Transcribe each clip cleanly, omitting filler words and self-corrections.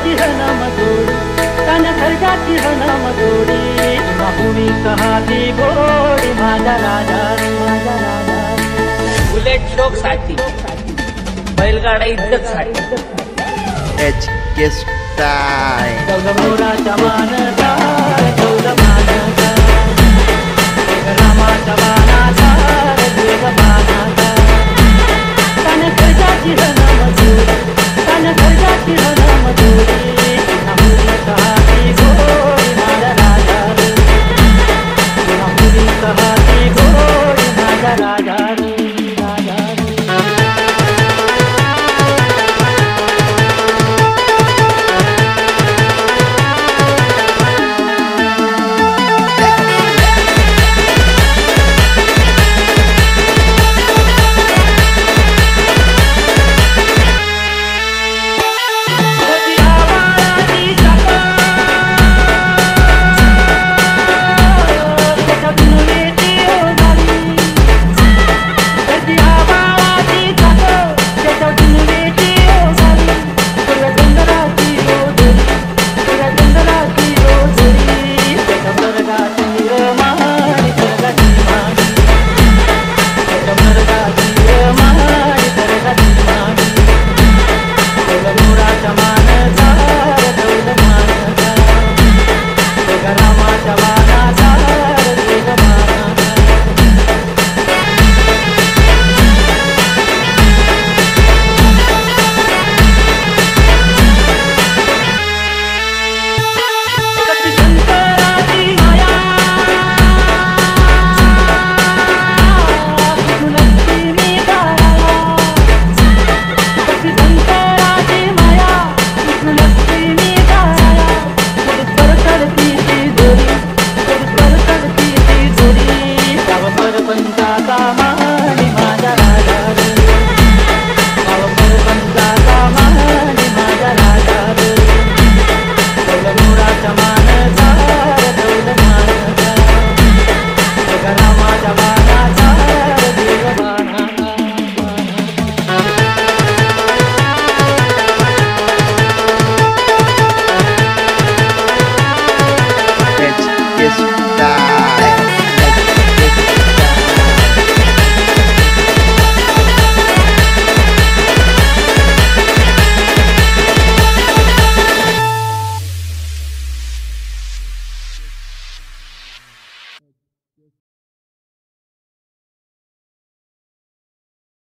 खर्जाची हन मधुरी तन खर्जाची हन मधुरी बाहुडी कहाती गोडी माझा राजा माझा राजा बुलेट शोक साठी बैलगाडा इज्जत साठी HK Style चौदमोराचा मानदार चौदमानदार रामाचा मानदार देवमानदार तन खर्जाची हन मधुरी तन खर्जाची हन मधुरी बाहुडी कहाती गोडी माझा राजा बाहुडी कहाती गोडी माझा राजा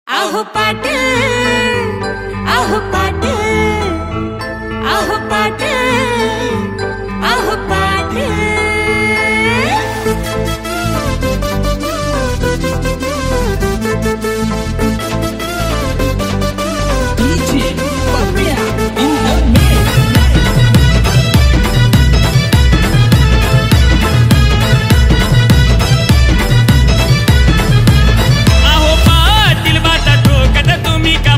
आहो पाट आहो पाट आहो पाट आहो पाट DJ Papaya in the mix. आहो पाटील बाता ठोकत तुम्ही का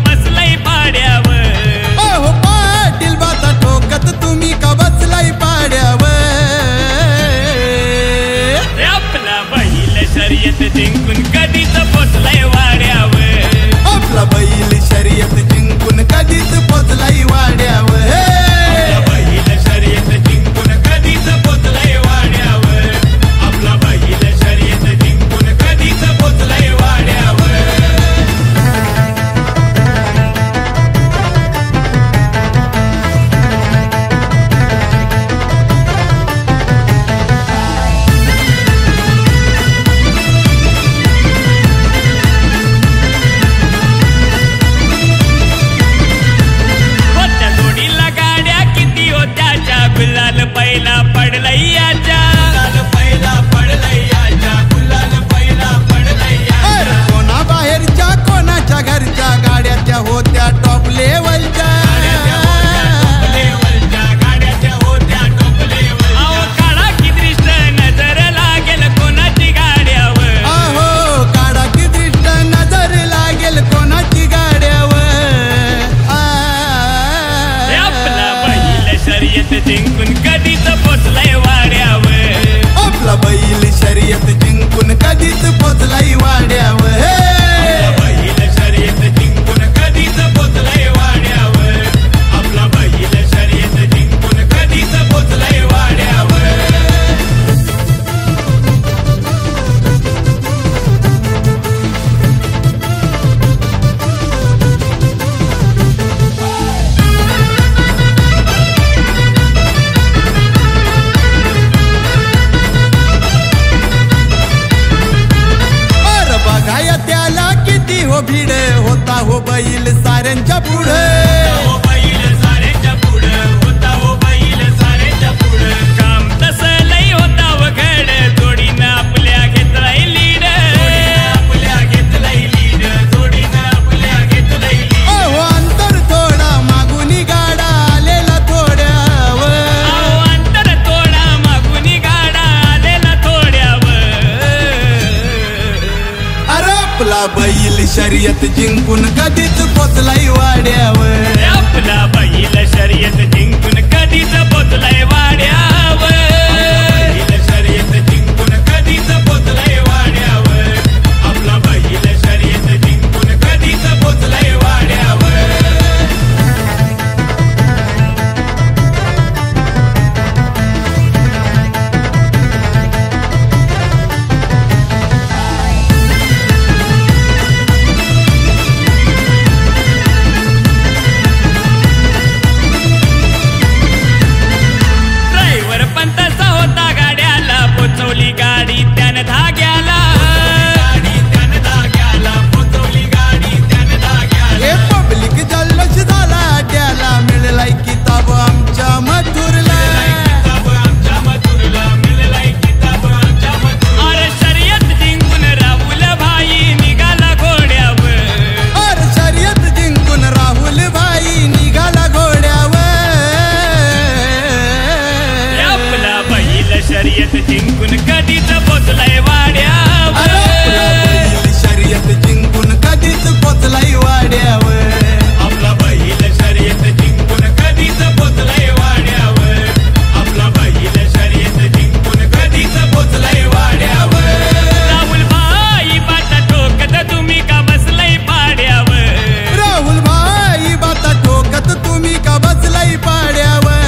भिड होता हो बैल साऱ्यांच्या पुढे काम तसं लई होता वगड जोडीनं आपल्या घेतलाय लीड अहो अंतर थोडा मागुनी गाडा आलेला थोड्यावर अंतर थोडा मागुनी गाडा आलेला थोड्यावर अरे आपला बैल शर्यत जिंकून कधीच पोचलाय वाड्यावर आपला बैल शर्यत जिंकून कधीच पोचलाय वाड्यावर शर्यत जिंकून कधीच पोचलाय वाड्यावर आपला बैल शर्यत जिंकून कधीच पोचलाय वाड्यावर ड्रायव्हर पण तसा होता गाड्याला पोचवली गाडी त्यानं धाग्याला पोचवली गाडी त्यानं धाग्याला हे पब्लिक जल्लोष झाला त्याला मिळलाय किताब आमच्या मथुरला अरे शर्यत जिंकून राहुल भाई निघाला घोड्यावर अरे शर्यत जिंकून राहुल भाई निघाला घोड्यावर आपला बैल शर्यत जिंकून कधीच पोचलाय वाड्यावर अरे आपला बैल शर्यत जिंकून कधीच पोचलाय वाड्यावर आपला बैल शर्यत जिंकून कधीच पोचलाय वाड्यावर आपला बैल शर्यत जिंकून कधीच पोचलाय वाड्यावर राहुल भाई बाटा ठोकत तुम्ही का बसलाय पाड्यावर राहुल भाई बाता ठोकत तुम्ही का बसलाय पाड्यावर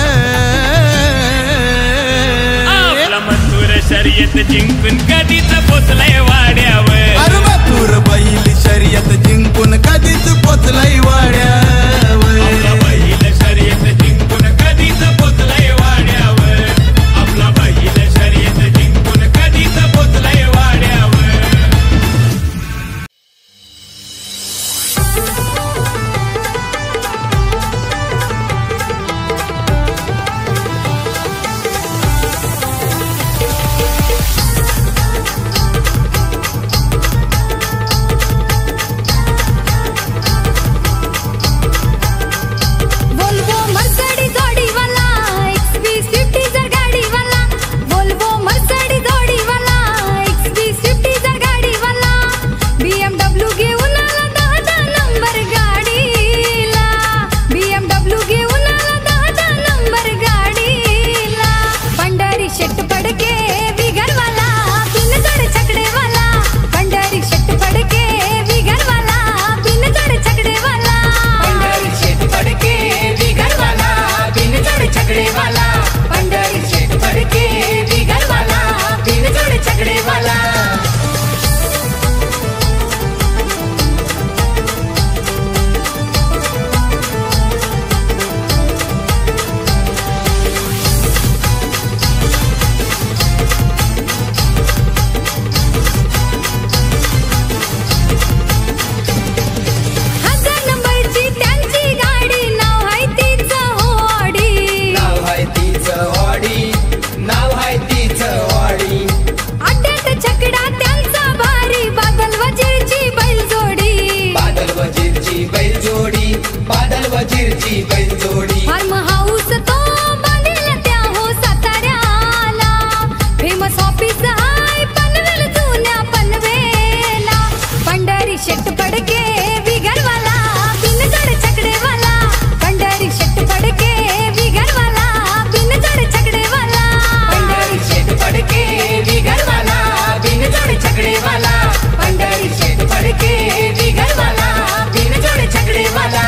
आपला मथुर शर्यत जिंकून कधीच पोचलाय वाड्यावर अरे मथुर बैल शर्यत जिंकून कधीच पोचलाय वाड्यावर आपला बैल शर्यत जिंकून कधीच पोचलाय वाड्यावर आपला बैल शर्यत जिंकून कधीच पोचलाय वाड्यावर Volvo Mercedes गाडीवाला XB Swift डिझायर गाडीवाला Volvo Mercedes गाडीवाला XB Swift डिझायर गाडीवाला BMW घेऊन आला 10 नंबर गाडीला BMW घेऊन आला 10 नंबर गाडीला पंढरी शेट पडके विघरवाला बिनजोड छकडेवाला पंढरी शेट पडके विघरवाला बिनजोड छकडेवाला पंढरी शेट पडके विघरवाला बिनजोड छकडेवाला पंढरी शेट पडके विघरवाला बिनजोड छकडेवाला हजार नंबरची त्यांची गाडी नाव आहे तिचं होडी अड्ड्यात छकडा त्यांचा भारी बादल वजीरची बैलजोडी फार्म हाऊस तो बांधील त्या हो साताऱ्याला फेमस ऑफिस हाय पनवेल जुन्या पनवेला पंढरी शेट पडके विघरवाला बिनजोड छकडेवाला पंढरी शेट पडके विघरवाला बिनजोड छकडेवाला पंढरी शेट पडके विघरवाला बिनजोड छकडेवाला पंढरी शेट पडके विघरवाला बिनजोड छकडेवाला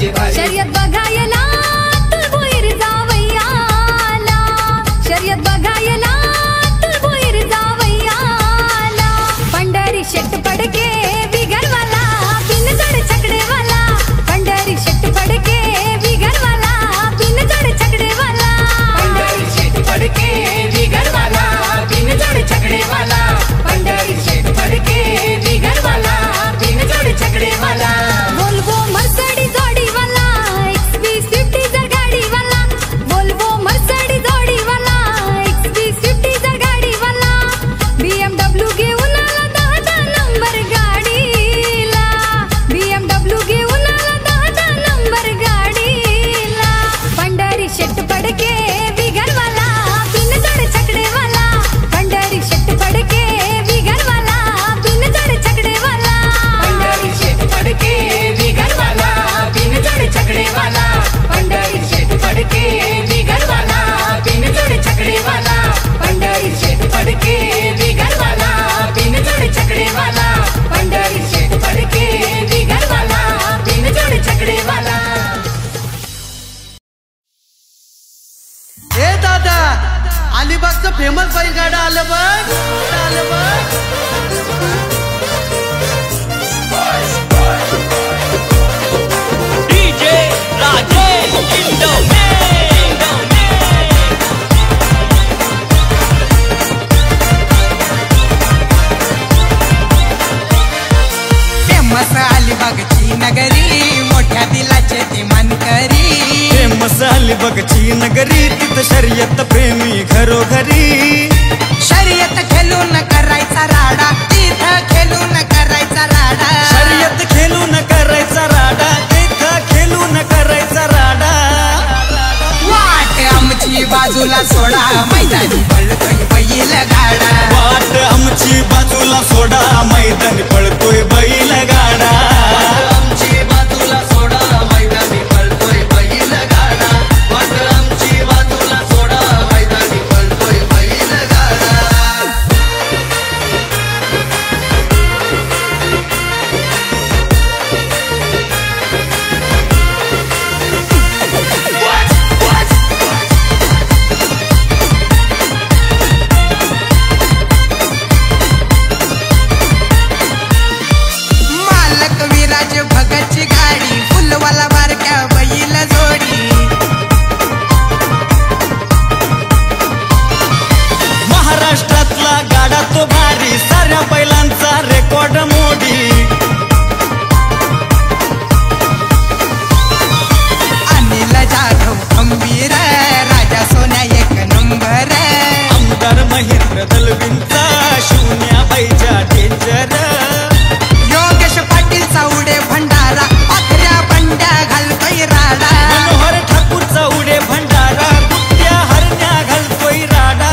पाहिजे भारी शर्यत बघायला तुळभोईर जावयाला शर्यत बघायला तुळभोईर जावयाला पंढरी शेट पडके बिगरवाला बिनजड छकडेवाला पंढरी शेट पडके बिगरवाला बिनजड छकडेवाला पंढरी शेट फडके बिगरवाला बिनजोड छकडेवाला पंढरी शेट फडके बिगरवाला बिनजोड छकडेवाला वोल्वो मर्सिडीज जोडीवाला XV50 जर गाडीवाला वोल्वो मर्सिडीज जोडीवाला XV50 जर गाडीवाला BMW घेऊन आला 10 नंबर गाडीला BMW घेऊन आला 10 नंबर गाडीला पंढरी शेट पडके बिगरवाला बिनजड छकडेवाला पंढरी शेट पडके बिगरवाला बिनजड छकडेवाला पंढरी शेट फडके बिगरवाला बिनजोड छकडेवाला पंढरी शेट फडके बिगरवाला बिनजोड छकडेवाला पंढरी शेट फडके बिगरवाला बिनजोड छकडेवाला पंढरी शेट फडके बिगरवाला बिनजोड छकडेवाला ए दादा अलिबागचं फेमस बैलगाडा आलं बघ आलं बघ DJ राजेश इंदोमे फेमस अलिबागची नगरी मोठ्या दिलाचे ते मानकरी फेमस अलिबागची नगरी तिथं शर्यत प्रेमी घरोघरी शर्यत खेळून करायचा राडा तिथं खेळून करायचा राडा शर्यत खेळून करायचा राडा तिथं खेळून करायचा राडा वाट आमची बाजूला सोडा मैदानी पळतोय बैल गाडा वाट आमची बाजूला सोडा मैदानी पळतोय बैल गाडा आमची बाजूला सोडा मैदानी पळतोय बैल गाडा वाट आमची बाजूला सोडा मैदानी पळतोय बैल गाडा मालक विराज भगतची गाडी फुलवाला बारक्या बैल जोडी महाराष्ट्रातला गाडा तो भारी साऱ्या बैलांचा रेकॉर्ड मोडी अनिल जाधव खंबीर राजा सोन्या एक नंबर आमदार महेंद्र दलवींचा शून्या बैजा डेंजर योगेश पाटील चावडे भंडारा पाखऱ्या बंड्या घालतोय राडा मनोहर ठाकूरचा उडे भंडारा कुट्या हरण्या घालतोय राडा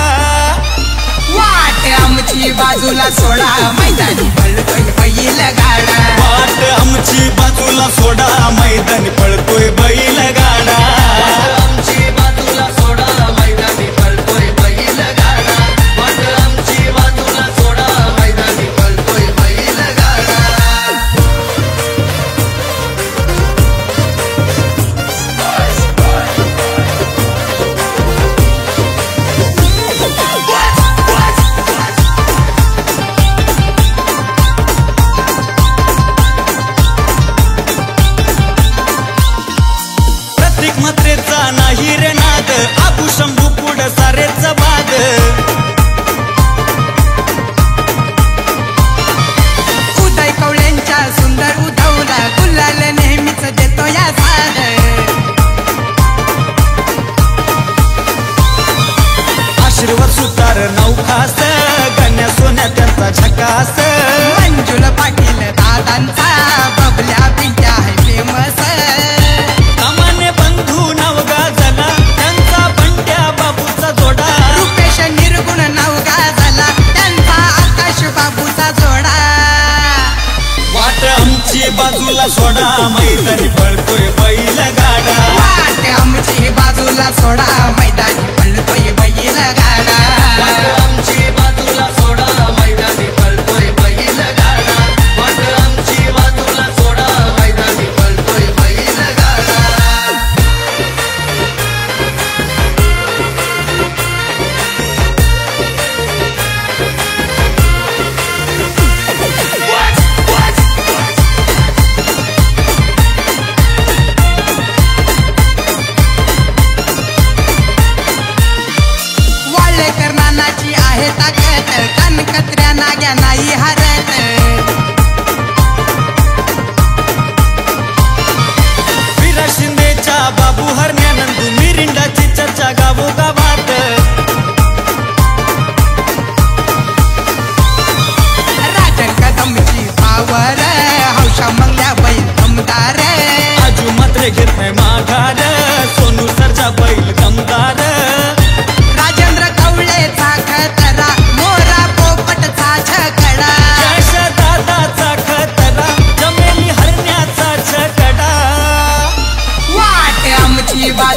वाट आमची बाजूला सोडा मैदानी पळतोय बैल गाडा वाट आमची बाजूला सोडा मैदानी पळतोय बैल गाडा आमची बाजूला सोडा मैदानी पळतोय बैल गाडा वाट आमची बाजूला सोडा मैदानी पळतोय बैल गाडा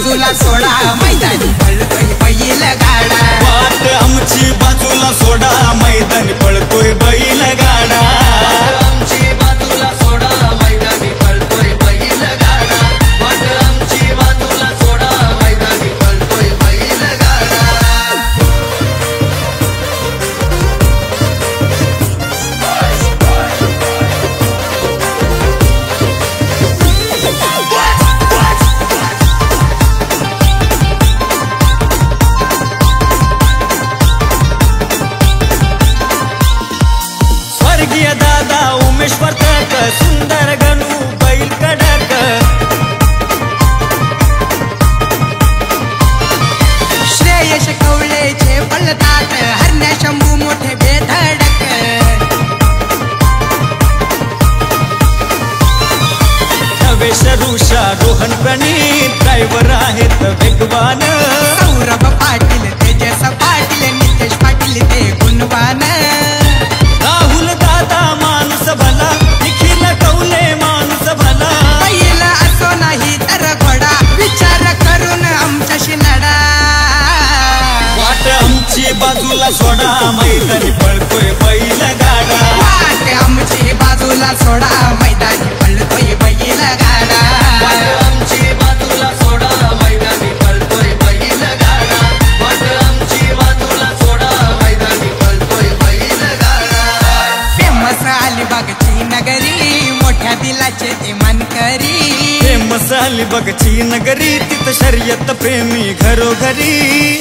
बाजूला सोडा मैदानी पळतोय बैल गाडा वाट आमची बाजूला सोडा मैदानी पळतोय बैल गाडा आमची बाजूला सोडा मैदानी पळतोय बैल गाडा वाट आमची बाजूला सोडा मैदानी पळतोय बैल गाडा स्वर्गीय दादा उमेश वर्तक सुंदर गणू बैल कडक श्रेयश कवळेचे पळतात हरण्या शंभू मोठे बेधडक नवेश ऋषा रोहन प्रणीत ड्रायव्हर आहेत वेगवान सौरभ पाटील तेजस पाटील नितेश पाटील ते गुणवान राहुल दादा माणूस भला निखिल कौले माणूस भला बैल असो नाही तर घोडा विचार करून आमच्याशी लढा वाट आमची बाजूला सोडा मैदानी पळतोय बैल गाडा वाट आमची बाजूला सोडा मैदानी पळतोय बैल गाडा आमची बाजूला सोडा मैदानी पळतोय बैल गाडा वाट आमची बाजूला सोडा मैदानी पळतोय बैल गाडा फेमस अलिबागची नगरी मोठ्या दिलाचे ते मानकरी फेमस अलिबागची नगरी तिथं शर्यत प्रेमी घरोघरी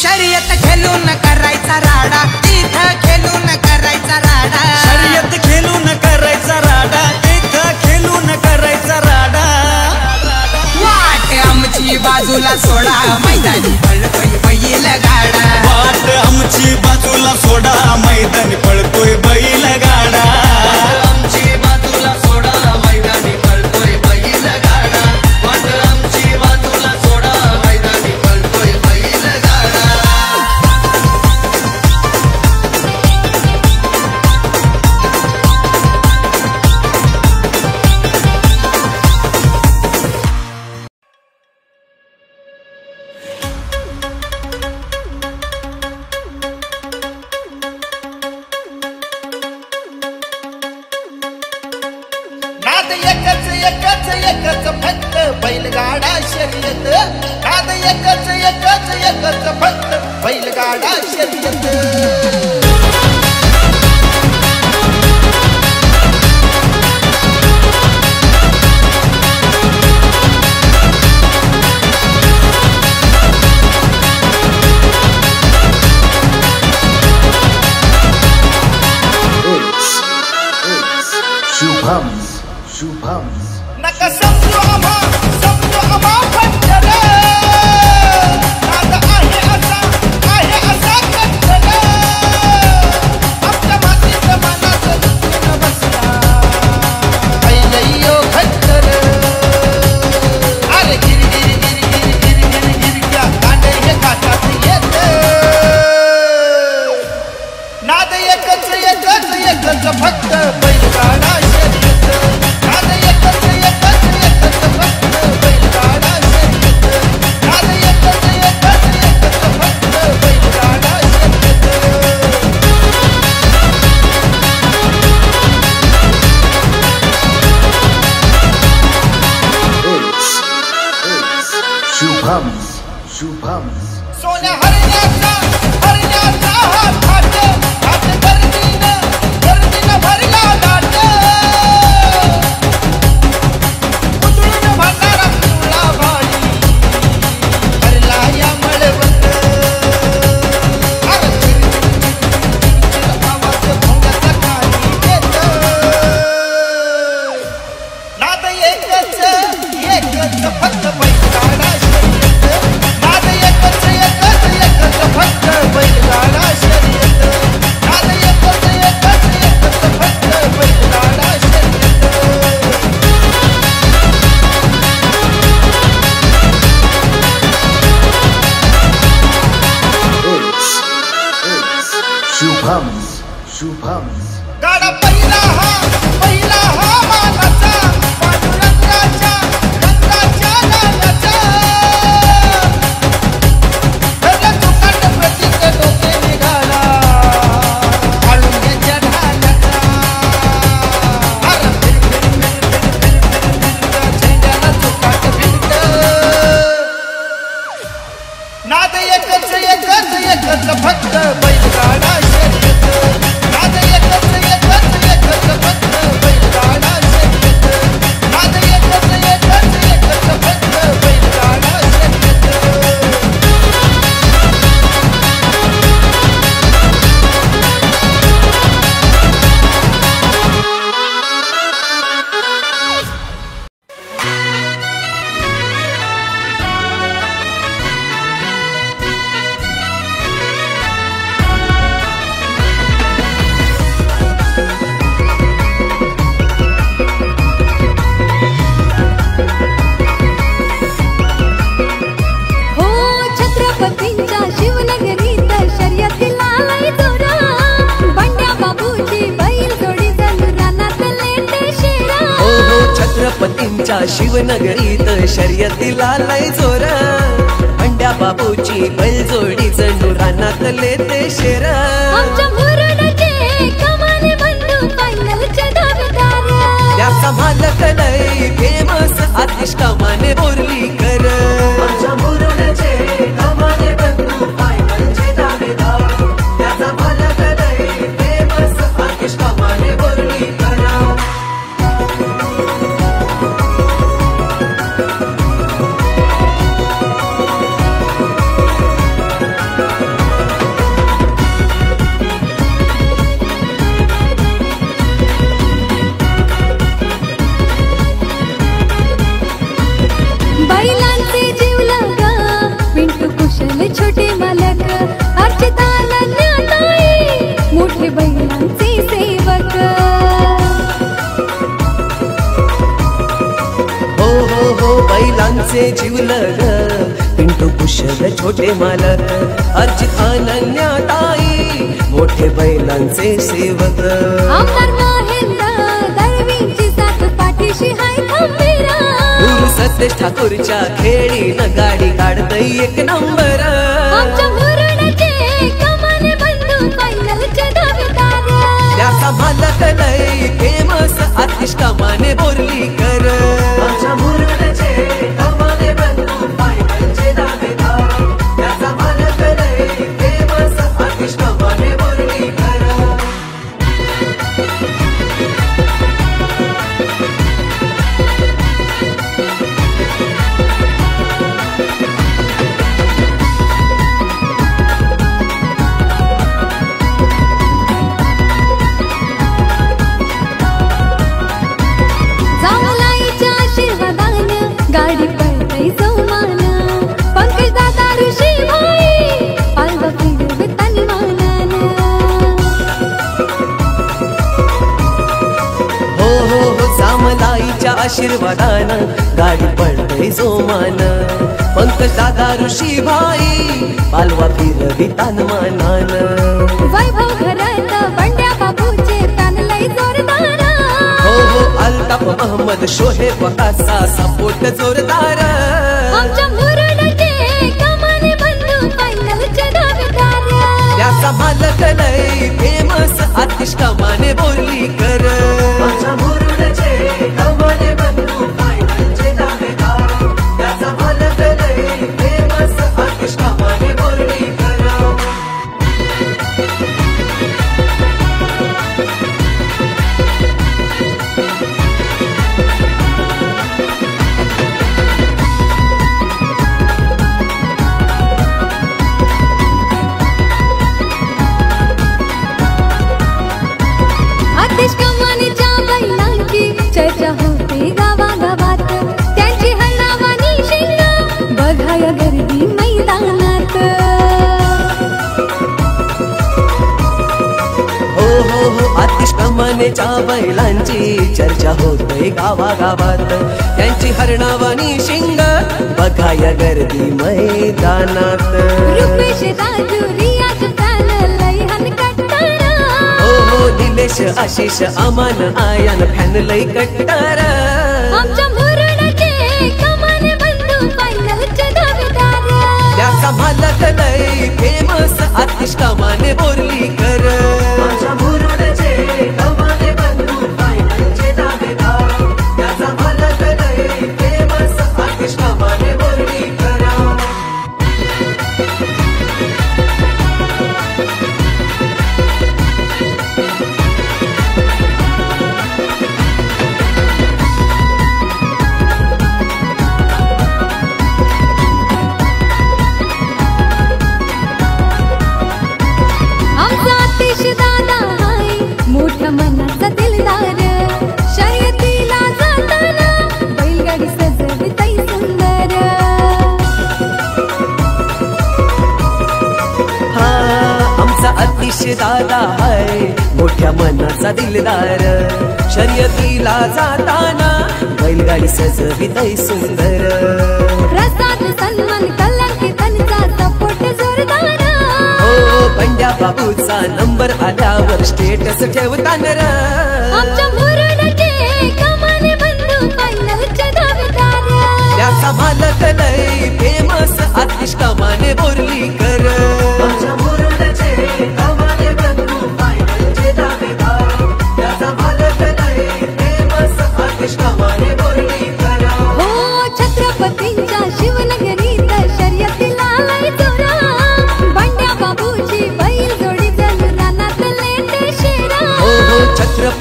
शर्यत खेळून करायचा राडा तिथं खेळून करायचा राडा शर्यत खेळून करायचा राडा तिथं खेळून करायचा राडा वाट आमची बाजूला सोडा मैदानी पळतोय बैल गाडा वाट आमची बाजूला सोडा मैदानी पळतोय बैल गाडा आमची बाजूला सोडा मैदानी पळतोय बैल गाडा वाट आमची बाजूला सोडा मैदानी पळतोय बैल गाडा नाद एकच एकच एकच फक्त बैलगाडा शर्यत नाद एकच एकच एकच फक्त बैलगाडा शर्यत नका समजू आम्हा फटकन नाद आहे असा फटकन आमच्या मातीच्या मनात दुखून बसला अय्यो खटकन अरे गिर गिर गिर गिर गिर गिर गिर क्या कांडे हे काटात येत नाद एकच एकच एकच फक्त बैलगाडा शर्यत नाद एकच एकच एकच फक्त बैलगाडा शर्यत नाद एकच एकच एकच फक्त बैलगाडा शर्यत सोन्या हरण्याचा हात हात गर्दीनं भरला दाट उतरून भरणारा पिवळा भाडी भरला या मळवट अरे चिरचिर आवाज भोंगाचा खाली येत नाद एकच एकच फक्त बैलगाडा शर्यत नाद एकच एकच एकच फक्त बैलगाडा शर्यत नाद एकच एकच एकच फक्त बैलगाडा शर्यत गाडा पहिला हा मानाचा पांडुरंगाच्या रंगाच्या तुमच्या शिवनगरीत शर्यतीला लय जोर अंड्या बाबूची बैलजोडी जणू रानातले ते शेर आमच्या मुरडचे कमाने बंधू फायनलचे दावेदार त्याचा मालक लय फेमस आतिश कमाने बोर्लीकर आमच्या मुरडचे कमाने बंधू फायनलचे दावेदार त्याचा मालक लय फेमस आतिश कमाने बोर्लीकर बैलांचे जीवलग पिंटू कुशल छोटे मालक अर्चिता नन्याताई मोठे बैलांचे सेवक हो हो हो बैलांचे जीवलग पिंटू कुशल छोटे मालक अर्चित अनन्याताई मोठे बैलांचे सेवक आमदार महेंद्र दळवींची साथ पाठीशी हाय खंबीरा सतेज ठाकूरच्या खेळीनं गाडी काढतय एक नंबर आमच्या मुरडचे कमाने बंधू फायनलचे दावेदार त्याचा मालक लय फेमस आतिश कमाने बोर्लीकर आमच्या मुरडचे कमाने बंधू फायनलचे दावेदार त्याचा मालक लय फेमस आतिश कमाने बोर्लीकर जामलाईच्या आशीर्वादानं गाडी पळतय जोमान पंकज दादा ऋषी भाई पालवा फिरव तन्मानानं हो हो हो सामलाईच्या आशीर्वादानं गाडी पडतय जोमान पंकज दादा ऋषी भाई पालवा फिरवी तानमानान वैभव घरात बंड्या बाबूचे तानलय जोरदार हो हो अल्ताफ मोहम्मद शोहेब असा सपोर्ट जोरदार आमच्या मुरडचे कमाने बंधू फायनलचे दावेदार त्याचा मालक लय फेमस आतिश कमाने बोर्लीकर आमच्या मुरडचे कमाने बंधू फायनलचे दावेदार त्याचा मालक लय फेमस आतिश कमाने बोर्लीकर आतिश कमानीच्या बैलांची चर्चा होते गावागावात त्यांची हनावानी शिंग बघाया गर्दी मैदानात हो हो हो आतिश कमानेच्या बैलांची चर्चा होते गावागावात त्यांची हरणावानी शिंग बघाया गर्दी मैदानात रुपेश राजू रियाज प्राण लयहन कट्टारा हो हो निलेश आशिष अमान आयान फॅन लय कट्टार आमच्या मुरडचे कमाने बंधू फायनलचे दावेदार त्याचा मालक लय फेमस आतिश कमाने बोर्लीकर आमच्या मुरडचे कमाने बंधू फायनलचे दावेदार त्याचा मालक लय फेमस आतिश कमाने बोर्लीकर आमचा आतिश दादा हाय मोठ्या मनाचा दिलदार शर्यतीला जाताना बैलगाडी सजवितय सुंदर हा आमचा आतिश दादा हाय मोठ्या मनाचा दिलदार शर्यतीला जाताना बैलगाडी सजवितय सुंदर प्रसाद सन्मान कलंकी त्यांचा सपोर्ट जोरदार हो पंड्या बाबूचा नंबर आल्यावर स्टेटस ठेवताना आमच्या मुरडचे कमाने बंधू फायनलचे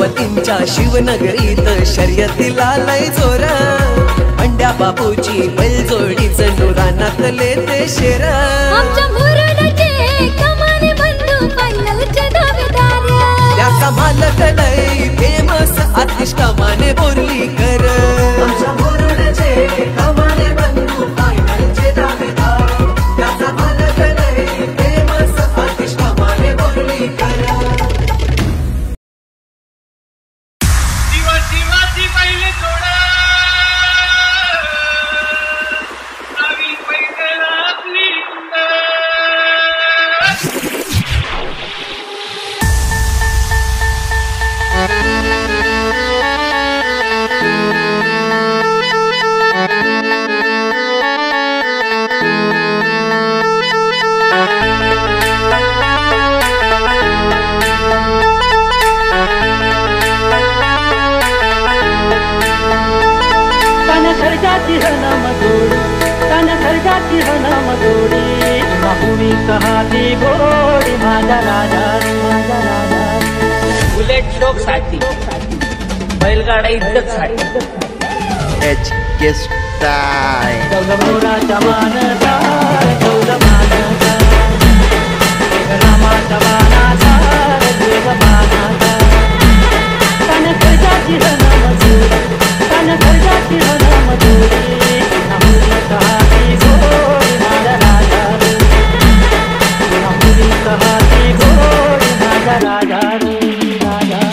छत्रपतींच्या शिवनगरीत शर्यतीला लय जोर अंड्या बापूची बैलजोडी जणू रानातले ते शेर आमच्या मुरुडचे कमाने बंधू फायनलचे दावेदार त्याचा मालक लय फेमस आतिश कमाने बोर्लीकर आमच्या मुरुडचे कमाने बंधू फायनलचे दावेदार त्याचा मालक लय फेमस आतिश कमाने बोर्लीकर शिवाजी पहिले जोडा नवी पैदल आपली सर्जाची हनम जोडी तन सर्जाची हनम जोडी बाहुवी कहाती गोडी माझा राजा माझा राजा बुलेट शोक साठी बैलगाडा इज्जत साठी HK Style चौदमोराच्या मानदार चौदमानदार रामाच्या मानादार देवमानादार तन सर्जाची हनम जोडी तन सर्जाची हनम जोडी बाहुवी कहाती गोडी माझा राजा बाहुवी कहाती गोडी माझा राजा राजा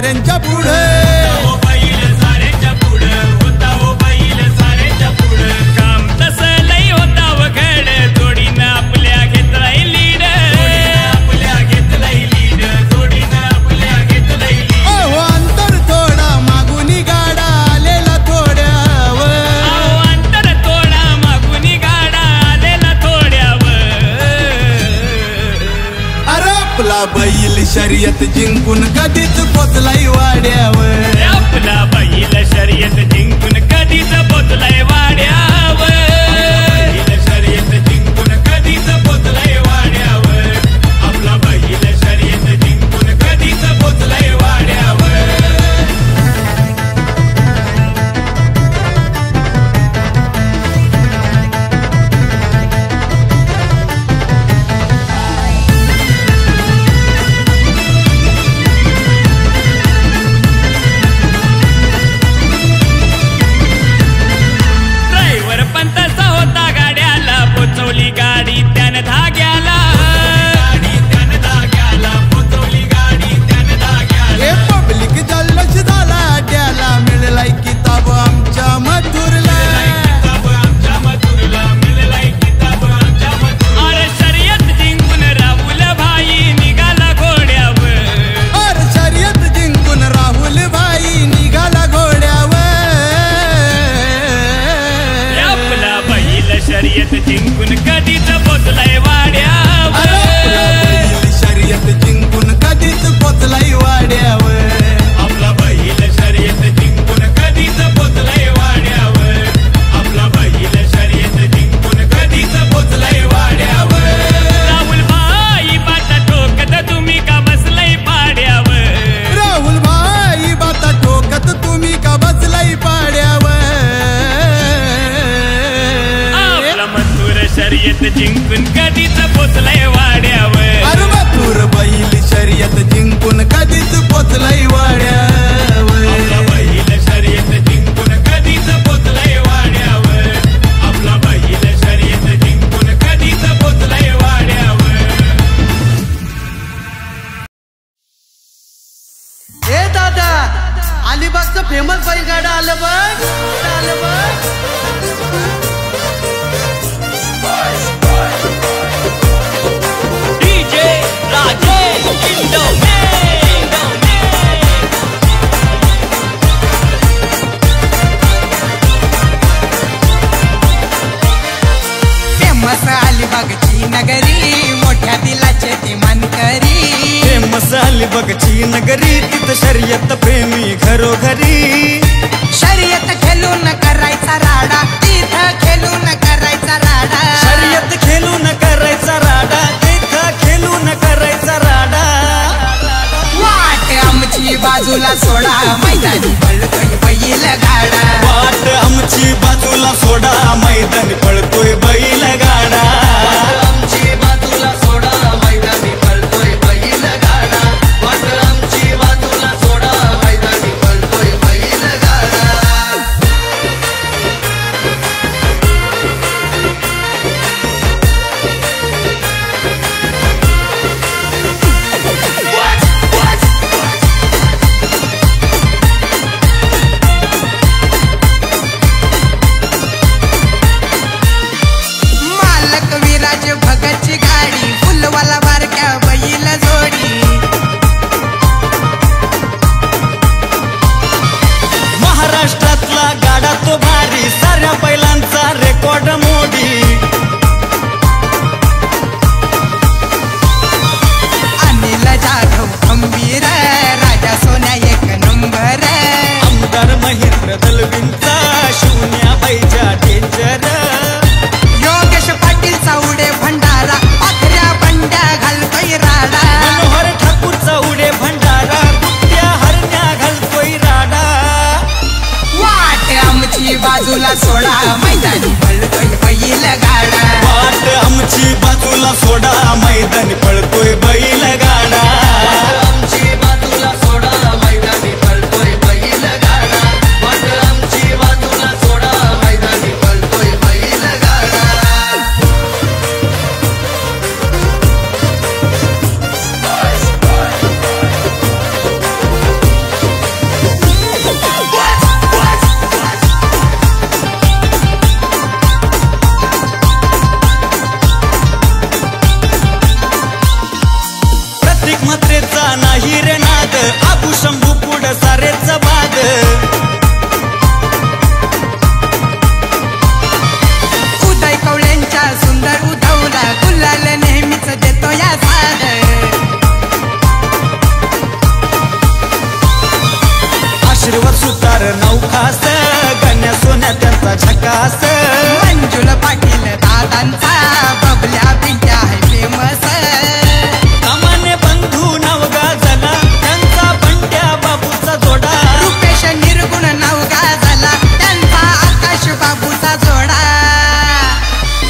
साऱ्यांच्या पुढे हो बैल साऱ्यांच्या पुढं होता हो बैल साऱ्यांच्या पुढं काम तसं लई होता वघड जोडीनं आपल्या घेतलाय लीड आपल्या घेतलाय लीड जोडीनं आपल्या घेतलाय लीड अहो अंतर थोडा मागुनी गाडा आलेला थोड्यावर अंतर थोडा मागुनी गाडा आलेला थोड्यावर अरे आपला बैल शर्यत जिंकून कधीच पोचलाय वाड्यावर आपला बैल शर्यत जिंकून कधीच पोचलाय वाड्यावर बैल शर्यत जिंकून कधीच पोचलाय वाड्यावर आपला बैल शर्यत जिंकून कधीच पोचलाय वाड्यावर ड्रायव्हर पण तसा होता गाड्याला पोचवली गाडी त्यानं धाग्याला गाडी त्यानं धाग्याला पोचवली गाडी त्यानं धाग्याला हे पब्लिक जल्लोष झाला अड्याला मिळलाय किताब आमच्या मथुरला किताब आमच्या मथुरला मिळलाय किताब आमच्या मथुरला अरे शर्यत जिंकून राहुल भाई निघाला घोड्यावर अरे शर्यत जिंकून राहुल भाई निघाला घोड्यावर आपला बैल शर्यत जिंकून कधीच पोचलाय वाड्यावर अरे आपला बैल शर्यत जिंकून कधीच पोचलाय वाड्यावर आपला बैल शर्यत जिंकून कधीच पोचलाय वाड्यावर आपला बैल शर्यत जिंकून कधीच पोचलाय वाड्यावर राहुल भाई बाटा ठोकत तुम्ही का बसलाय पाड्यावर राहुल भाई बाता ठोकत तुम्ही का बसलाय पाड्यावर आपला मथुर शर्यत जिंकून कधीच पोचलाय वाड्यावर अरे मथुर बैल शर्यत जिंकून कधीच पोचलाय वाड्यावर आपला बैल शर्यत जिंकून कधीच पोचलाय वाड्यावर आपला बैल शर्यत जिंकून कधीच पोचलाय वाड्यावर ए दादा अलिबागचं फेमस बैलगाडा आलं बघ आलं बघ डीजे राजेश इंडोने फेमस अलिबागची नगरी मोठ्या दिलाचे ते मानकरी फेमस अलिबागची नगरी तिथं शर्यत प्रेमी घरोघरी शर्यत खेळून करायचा राडा तिथं खेळून करायचा राडा शर्यत खेळून करायचा राडा तिथं खेळून करायचा राडा वाट आमची बाजूला सोडा मैदानी पळतोय बैल गाडा वाट आमची बाजूला सोडा मैदानी पळतोय बैल गाडा आमची बाजूला सोडा मैदानी पळतोय बैल गाडा वाट आमची बाजूला सोडा मैदानी पळतोय बैल गाडा मालक विराज भगतची गाडी फुलवाला बारक्या बैल जोडी महाराष्ट्रातला गाडा तो भारी साऱ्या बैलांचा रेकॉर्ड मोडी अनिल जाधव खंबीर राजा सोन्या एक नंबर आमदार महेंद्र दलवींचा शून्या बैजा डेंजर योगेश पाटील चौडे भंडारा पाखऱ्या बंड्या घालतोय राडा मनोहर ठाकूरचा उडे भंडारा कुट्या हरण्या घालतोय राडा वाट आमची बाजूला सोडा मैदानी पळतोय बैल गाडा वाट आमची बाजूला सोडा मैदानी पळतोय बैल गाडा आमची बाजूला सोडा मैदानी पळतोय बैल गाडा वाट आमची बाजूला सोडा मैदानी पळतोय बैल गाडा यात्रेचा नाही रे नाद आबू शंभू पुढ सारेच बाद उदय कवळ्यांच्या सुंदर उधवला गुलाल नेहमीच देतो या साद आशीर्वाद सुतार नौखास गण्या सोन्या त्यांचा झकास मंजुल पाटील दादांचा बबल्या पिंट्या आहे फेमस सामान्य बंधू नाव गाजला त्यांचा बंड्या बाबूचा जोडा रुपेश निर्गुण नाव गाजला त्यांचा आकाश बाबूचा जोडा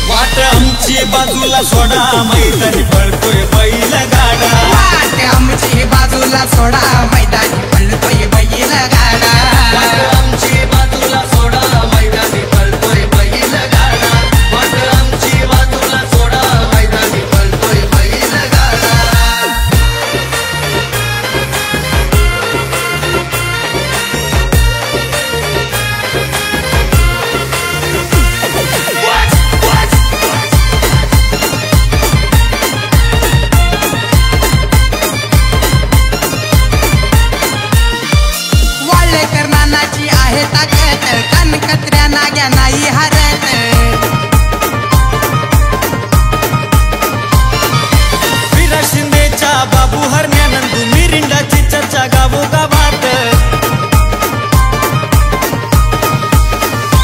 वाट आमची बाजूला सोडा मैदानी पळतोय बैल गाडा वाट आमची बाजूला सोडा मैदानी पळतोय बैल गाडा वाट आमची बाजूला सोडा मैदानी पळतोय बैल गाडा वाट आमची बाजूला सोडा मैदानी पळतोय बैल गाडा वाळेकर नानाची आहे ताकद कानकत्र्या नाग्या नाही हरत विरा शिंदेच्या बाबू हरण्यानंदू मिरिंडाची चर्चा गावोगावात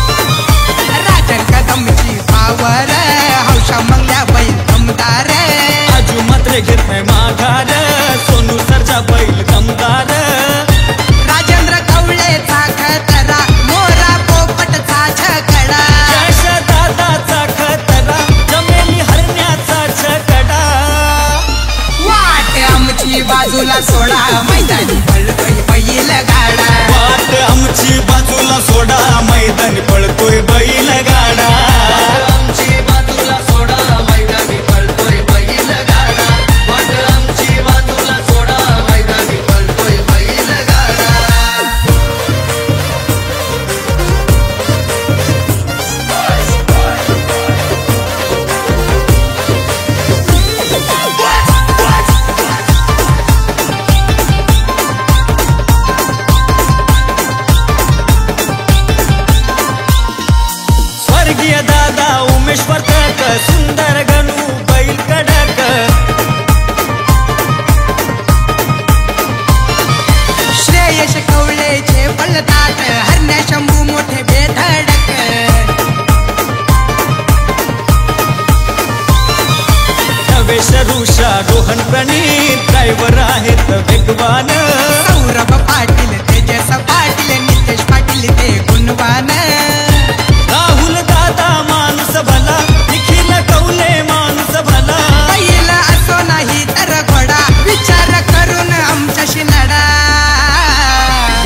राजन कदमची पावर हौशा मंगल्या बैल दमदार आजू मात्र घेत नाही माघार सोनू सरजा बैल दमदार राजेंद्र कवळेचा खतरा मोरा पोपटचा छकडा यश दादाचा खतरा जमेली हरण्याचा छकडा वाट आमची बाजूला सोडा मैदानी पळतोय बैल गाडा वाट आमची बाजूला सोडा मैदानी पळतोय बैल गाडा आमची बाजूला सोडा मैदानी पळतोय बैल गाडा वाट आमची बाजूला सोडा मैदानी पळतोय बैल गाडा स्वर्गीय दादा उमेश्वर तक सुंदर गणू बैल कडक श्रेयश कवळेचे पळतात हरण्या शंभू मोठे बेधडक नवेश ऋषा रोहन प्रणीत ड्रायव्हर आहेत वेगवान सौरभ पाटील तेजस पाटील नितेश पाटील ते गुणवान राहुल दादा माणूस भला निखिल कौले माणूस भला बैल असो नाही तर घोडा विचार करून आमच्याशी लढा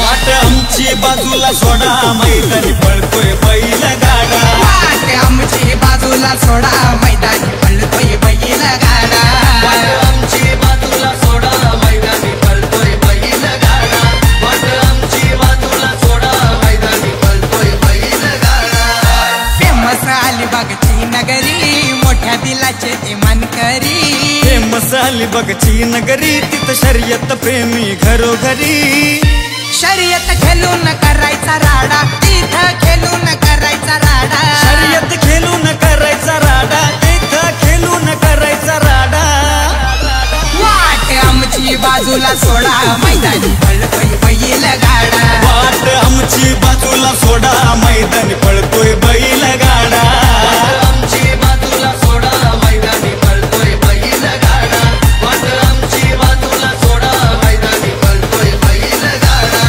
वाट आमची बाजूला सोडा मैदानी पळतोय बैल गाडा वाट आमची बाजूला सोडा मैदानी पळतोय बैल गाडा वाट आमची बाजूला सोडा मैदानी पळतोय बैल गाडा वाट आमची बाजूला सोडा मैदानी पळतोय बैल गाडा फेमस अलिबागची नगरी मोठ्या दिलाचे ते मानकरी फेमस अलिबागची नगरी तिथं शर्यत प्रेमी घरोघरी शर्यत खेळून करायचा राडा तिथं खेळून करायचा राडा शर्यत खेळून करायचा राडा तिथं खेळून करायचा राडा वाट आमची बाजूला सोडा मैदानी पळतोय बैल गाडा वाट आमची बाजूला सोडा मैदानी पळतोय बैल गाडा आमची बाजूला सोडा मैदानी पळतोय बैल गाडा वाट आमची बाजूला सोडा मैदानी पळतोय बैल गाडा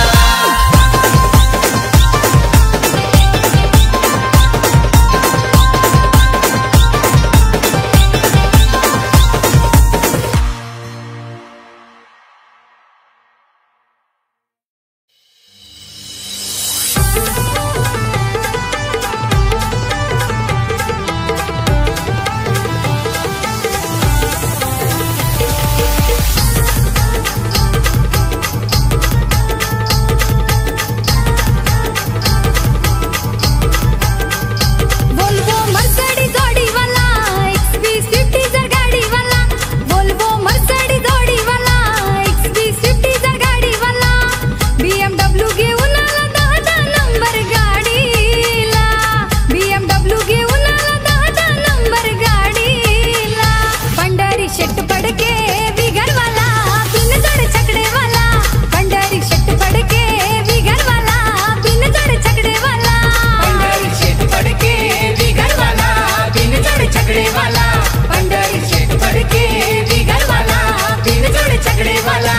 छकडेवाला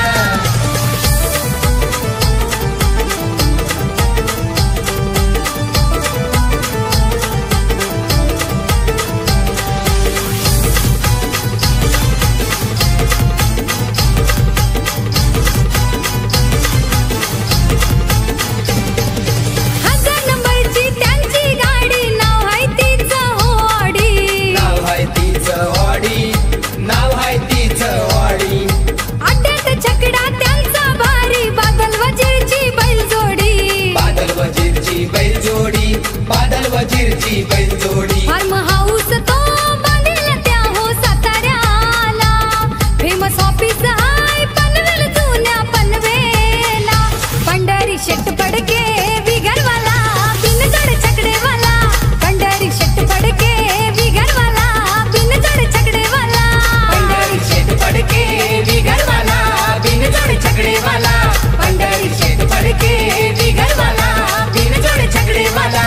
बादल वजीरची बैलजोडी फार्म हाऊस तो बांधील त्या हो साताऱ्याला फेमस ऑफिस हाय पनवेल जुन्या पनवेला पंढरी शेट पडके बिगरवाला बिनजड छकडेवाला पंढरी शेट पडके बिगरवाला बिनजड छकडेवाला पंढरी शेट पडके बिगरवाला बिनजोड छकडेवाला पंढरी शेट पडके बिगरवाला बिनजोड छकडेवाला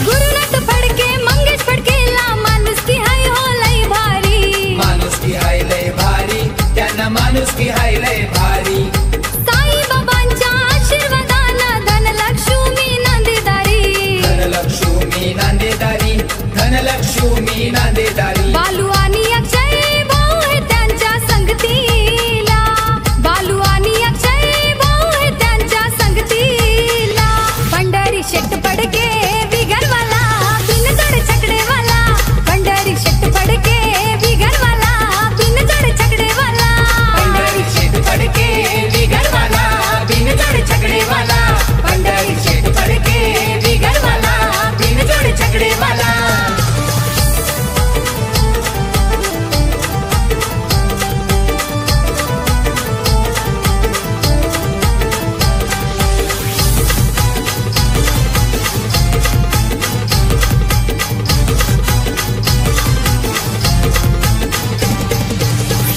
गुरुनाथ फडके मंगेश फडकेला माणुसकी हाय हो लई भारी माणुसकी हाय लय भारी त्यांना माणुसकी हाय लय भारी साई बाबांच्या आशीर्वादानं धनलक्ष्मी नांदेदारी धनलक्ष्मी नांदेदारी धनलक्ष्मी नांदेदारी बालू आणि अक्षय भाऊ हे त्यांच्या संगतीला बालू आणि अक्षय भाऊ हे त्यांच्या संगतीला पंढरी शेट पडके बिगरवाला बिनजड छकडेवाला पंढरी शेट पडके बिगरवाला बिनजड छकडेवाला पंढरी शेट पडके बिगरवाला बिनजोड छकडेवाला पंढरी शेट पडके बिगरवाला बिनजोड छकडेवाला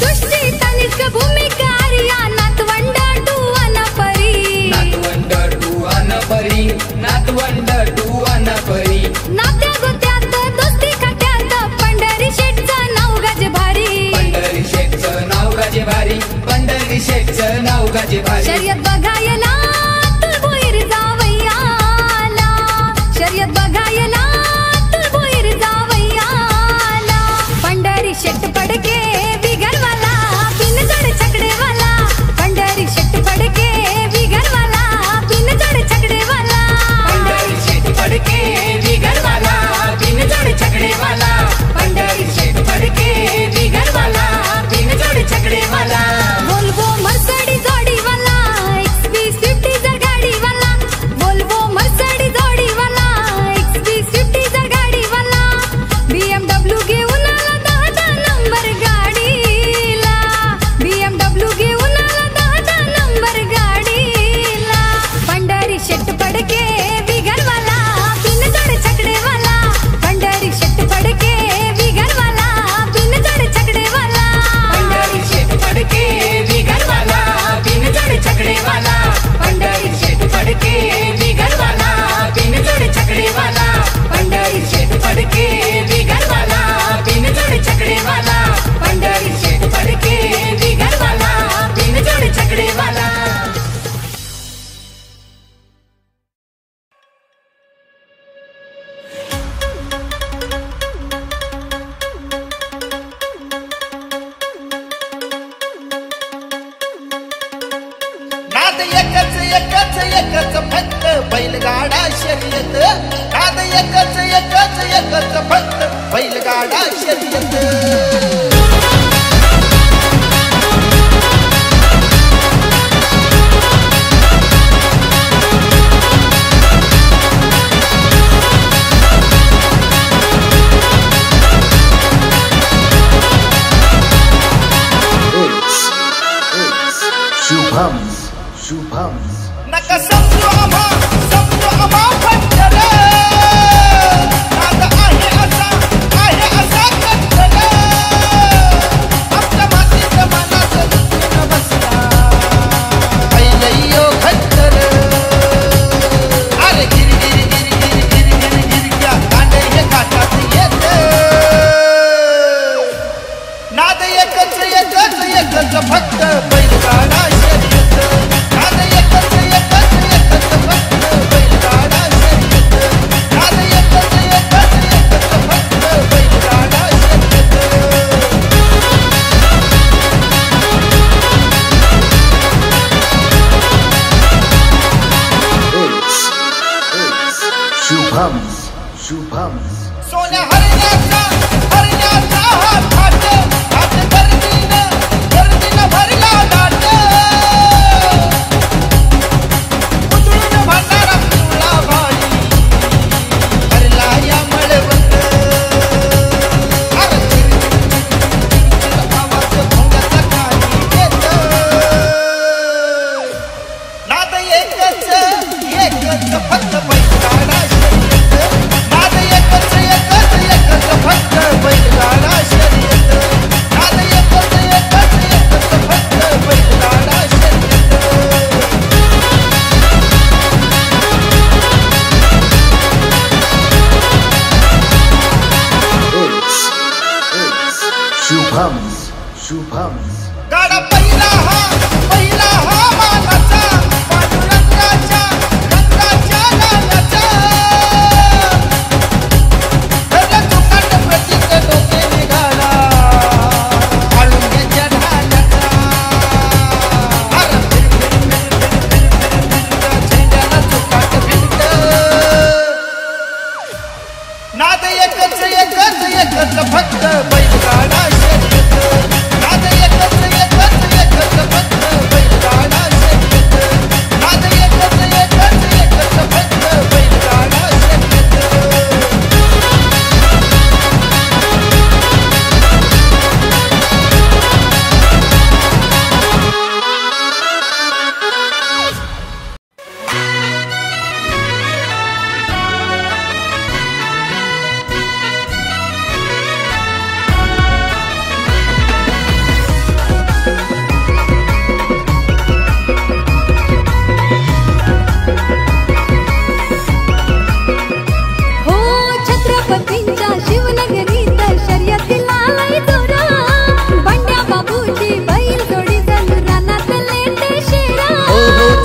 सृष्टी तनिष्क भूमिका आर्या नातवंड टू अनपरी नातवंड टू अनपरी नातवंड टू अनपरी नात्या गोत्यात दोस्ती खात्यात पंढरी शेटचं नाव गज भारी पंढरी शेठचं नाव गाजे भारी पंढरी शेठचं नाव गाजे भारी शर्यत बघायला तुळभोईर जावयाला शर्यत बघायला तुळभोईर जावयाला पंढरी शेट पडके बिगरवाला बिनजड छकडेवाला पंढरी शेट पडके बिगरवाला बिनजड छकडेवाला पंढरी शेट पडके बिगरवाला बिनजोड छकडेवाला पंढरी शेट पडके बिगरवाला बिनजोड छकडेवाला वोल्वो मर्सडी जोडीवाला XP स्विफ्ट डिझायर गाडीवाला वोल्वो मर्सडी जोडीवाला XP स्विफ्ट डिझायर गाडीवाला BMW घेऊन आला 10 नंबर गाडीला BMW घेऊन आला 10 नंबर गाडीला पंढरी शेट पडके बिगरवाला बिनजड छकडेवाला पंढरी शेट पडके बिगरवाला बिनजड छकडेवाला पंढरी शेट पडके बिगरवाला बिनजोड छकडेवाला पंढरी शेट पडके बिगरवाला बिनजोड छकडेवाला पंढरी शेट पडके बिगरवाला बिनजोड छकडेवाला पंढरी शेट पडके बिगरवाला बिनजोड छकडेवाला नाद एकच एकच एकच फक्त बैलगाडा शर्यत नाद एकच एकच एकच फक्त बैलगाडा शर्यत नका समजू आम्हा फक्त रे नाद आहे असा कट्टर शुभम्स गाडा पहिला हा मानाचा पांडुरंगाच्या रंगाच्या लालाचा त्याला चुकाट प्रतीक डोके निघाला आळुंग्याच्या ढाल्याचा अरे झेंड्याला चुकाट भिंत नाद एकच फक्त बैलगाडा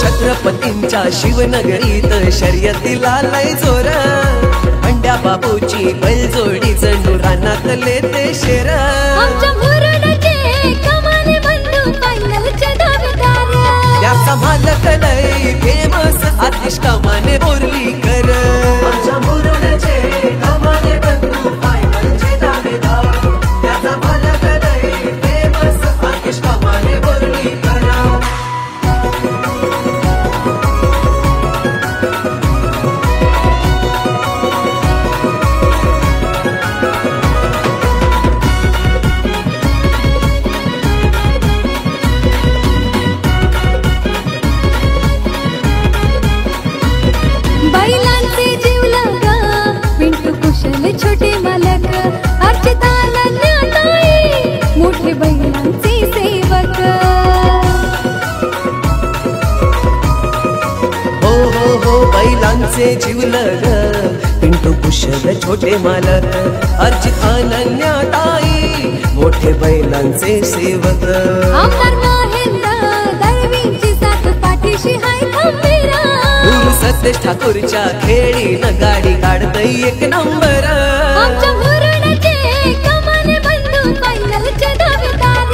छत्रपतींच्या शिवनगरीत शर्यतीला लय जोर बंड्या बाबूची बैलजोडी जणू रानातले ते शेर त्याचा मालक लय फेमस आतिश कमाने बोर्लीकर त्याचा मालक लय फेमस आतिश कमाने बोर्लीकर छोटे मालक अर्चिता नन्याताई मोठे बैलांचे सेवक हो बैलांचे जिवलग पिंटू कुशल छोटे मालक अर्चित अनन्याताई मोठे बैलांचे सेवक आमदार महेंद्र दळवींची साथ पाठीशी हाय खंबीरा सतेज ठाकूरच्या खेळीनं गाडी काढतय एक नंबर आमच्या मुरडाचे कमाने बंधू फायनलचे दावेदार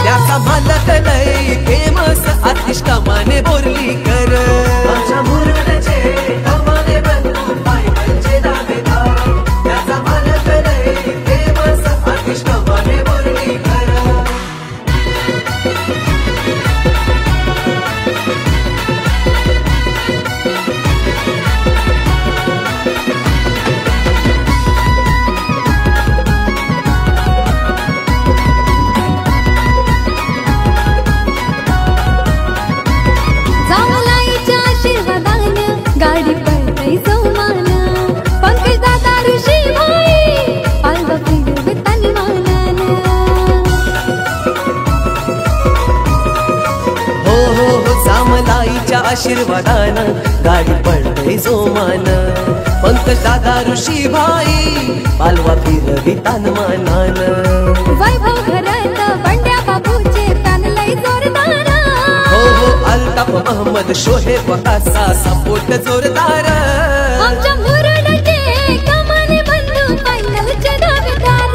त्याचा मालक लय फेमस आतिश कमाने बोर्लीकर आमच्या मुरडाचे कमाने बंधू फायनलचे दावेदार त्याचा मालक लय फेमस आतिश कमाने बोर्लीकर गाडी पळतय जोमान पंकज दादा ऋषी भाई पालवा फिरव तन्मानान हो सामलाईच्या आशीर्वादानं गाडी पळतय जोमान पंकज दादा ऋषी भाई पालवा फिरवी तन्मानान वैभव घरात बंड्या बाबूचे तानलय जोरदार अल्ताफ मोहम्मद शोहेब असा सपोर्ट जोरदार आमच्या मुरडाचे कमाने बंधू फायनलचे दावेदार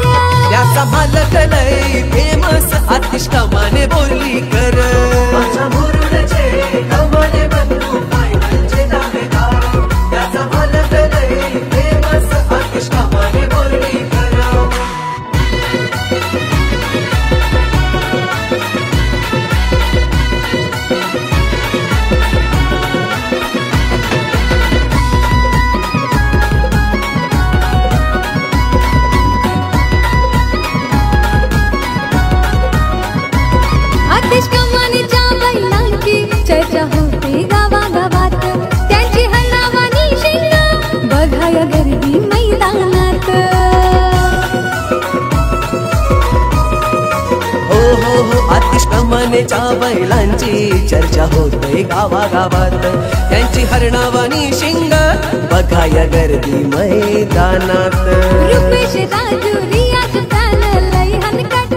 त्याचा मालक लय फेमस आतिश कमाने बोर्लीकर आमच्या मुरडाचे कमाने बंधू फायनलचे दावेदार त्याचा मालक लय फेमस आतिश कमाने बोर्लीकर कमानीच्या बैलांची चर्चा होते गावागावात त्यांची हनावानी शिंग बघाया गर्दी मैदानात हो आतिश कमानेच्या बैलांची चर्चा होते गावागावात त्यांची हरणावानी शिंग बघाया गर्दी मैदानात रुपेश राजू रियाज तान लय हनकट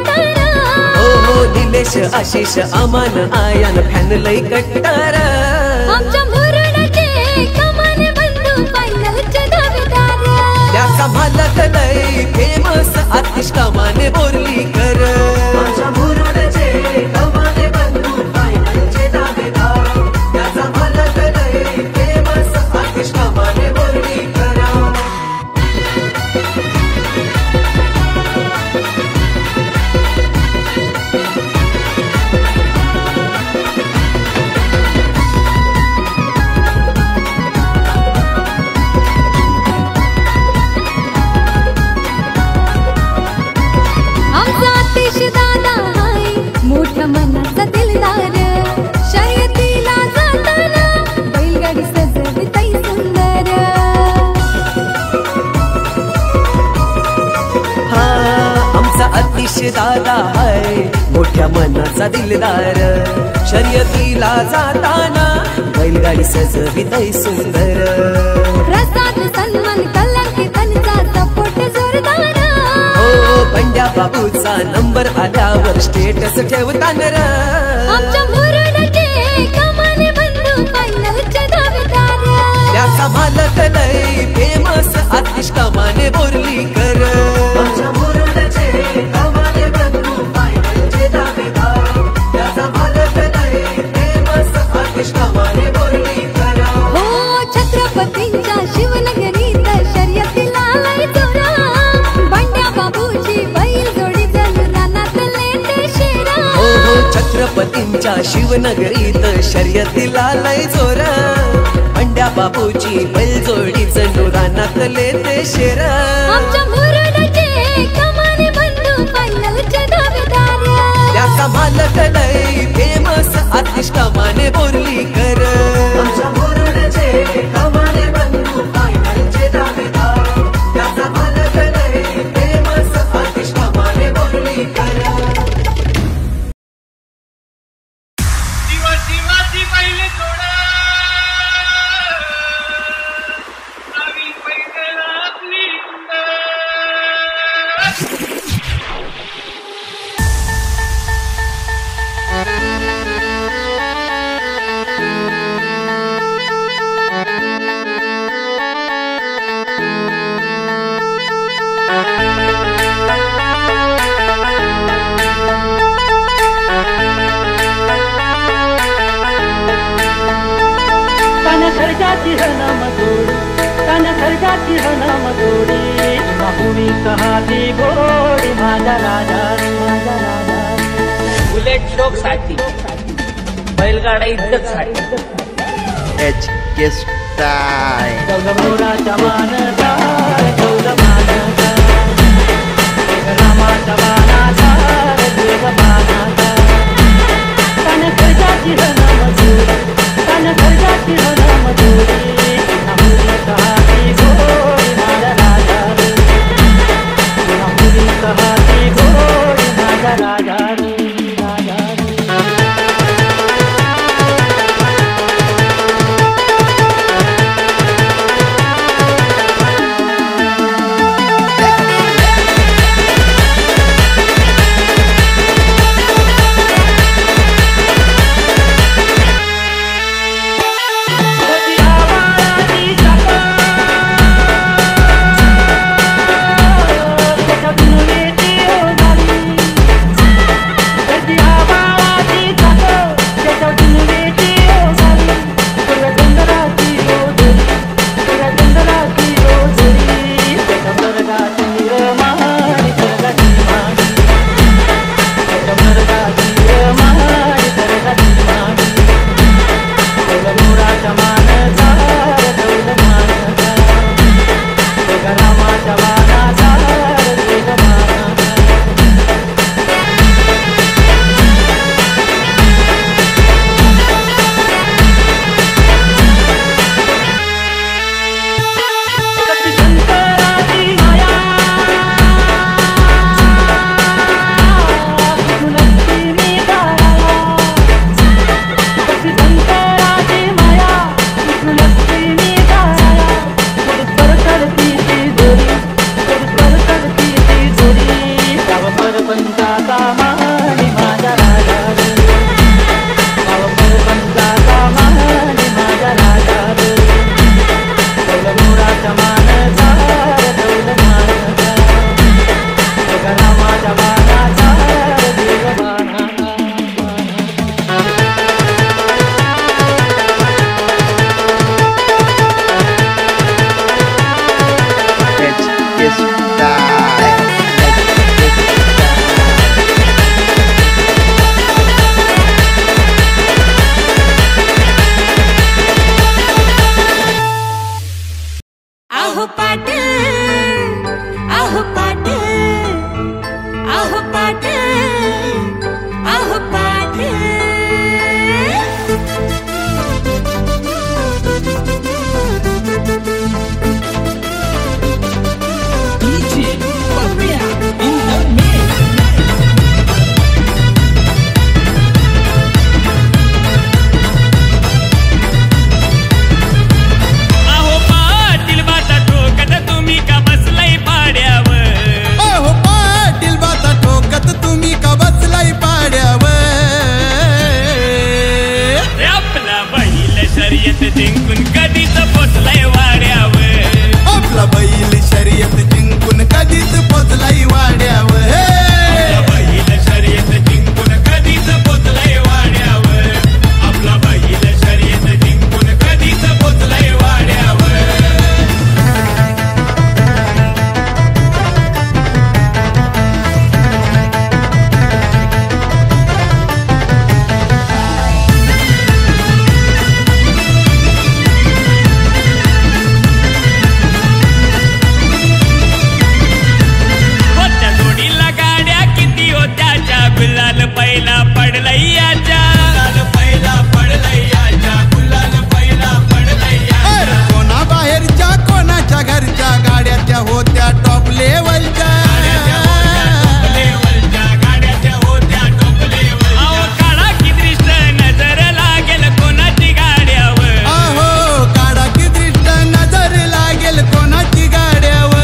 आशिष अमान आयान फॅन लई कट्टार आमच्या मुरडाचे कमाने बंधू फायनलचे दावेदार त्याचा मालक लई फेमस आतिश कमाने बोर्लीकर आमच्या मुरडाचे कमाने बंधू फायनलचे दावेदार त्याचा मालक लई फेमस आतिश कमाने बोर्लीकर मोठ्या मनाचा दिलदार शर्यतीला जाताना बैलगाडी सजविताई सुंदर हा आमचा आतिश दादा आहे मोठ्या मनाचा दिलदार शर्यतीला जाताना बैलगाडी सजविताई सुंदर प्रसाद सन्मान कलंकी त्यांचा सपोर्ट जोरदार पंड्या बाबूचा नंबर आल्यावर स्टेटस ठेवताना आमच्या मुरडाचे कमाने बंधू फायनलचे दावेदार त्याचा मालक लई फेमस आतिश कमाने बोर्लीकर आमच्या मुरडाचे कमाने बंधू फायनलचे दावेदार त्याचा मालक लई फेमस आतिश कमाने बोर्लीकर हो छत्रपतींच्या शिवनगरीत शर्यतीला लई जोरा छत्रपतींच्या शिवनगरीत शर्यतीला लय जोर पंड्या बापूची बैलजोडी जणू रानातले ते शेर आमच्या मुरडाचे कमाने बंधू फायनलचे दावेदार त्याचा मालक लय फेमस आतिश कमाने बोर्लीकर आमच्या मुरडाचे कमाने बंधू फायनलचे दावेदार त्याचा मालक लय फेमस आतिश कमाने बोर्लीकर शिवाजी पहिले थोडा नवीन पहिले आपली खर्जाची हनमदोडी तन खर्जाची हनमदोडी बाहुवी कहाती गोडी माझा राजा माझा राजा बुलेट शोक साठी बैलगाडा इज्जत साठी एच के स्टाईल चौदमोराच्या मानचा चौदमानाचा रामाच्या मानाचा देवमानाचा तन खर्जाची हनमदोडी तन खर्जाची हनमदोडी बाहुवी कहाती गोडी माझा राजा बाहुवी कहाती गोडी माझा राजा बाणाचा देव बाणाचा Let's style. आहो पाटील आहो पाटील आहो पाटील आहो पाटील अहो पाटील बाता ठोकत तुम्ही का बसलाय पाड्यावर अहो पाटील बाता ठोकत तुम्ही का बसलाय पाड्यावर आपला बैल शर्यत जिंकून कधीच पोचलाय वाड्यावर आपला बैल शर्यत जिंकून कधीच पोचलाय वाड्यावर बैल शर्यत जिंकून कधीच पोचलाय वाड्यावर आपला बैल शर्यत जिंकून कधीच पोचलाय वाड्यावर होत्या जोडीला गाड्या किती होत्या च्या गुलाल पहिला पडलय याच्या पहिला पडलय याच्या गुलाल पहिला पडलय अरे कोणा बाहेरच्या कोणाच्या घरच्या गाड्या त्या होत्या टॉप लेवलच्या गाड्याच्या होत्या टॉप लेवल अहो काढा की दृष्ट नजर लागेल कोणाची गाड्यावर अहो काढा की दृष्ट नजर लागेल कोणाची गाड्यावर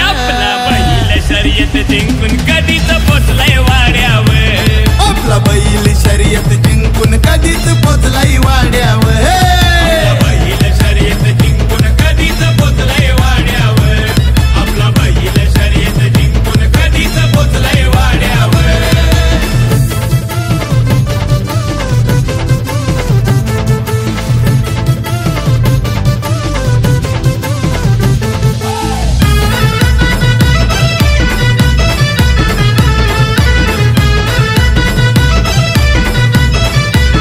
आपला बैल शर्यत जिंकून कधीच पोचलाय वाड्यावर आपला बैल शर्यत जिंकून कधीच पोचलाय वाड्यावर बैल शर्यत जिंकून कधीच पोचलाय वाड्यावर आपला बैल शर्यत जिंकून कधीच पोचलाय वाड्यावर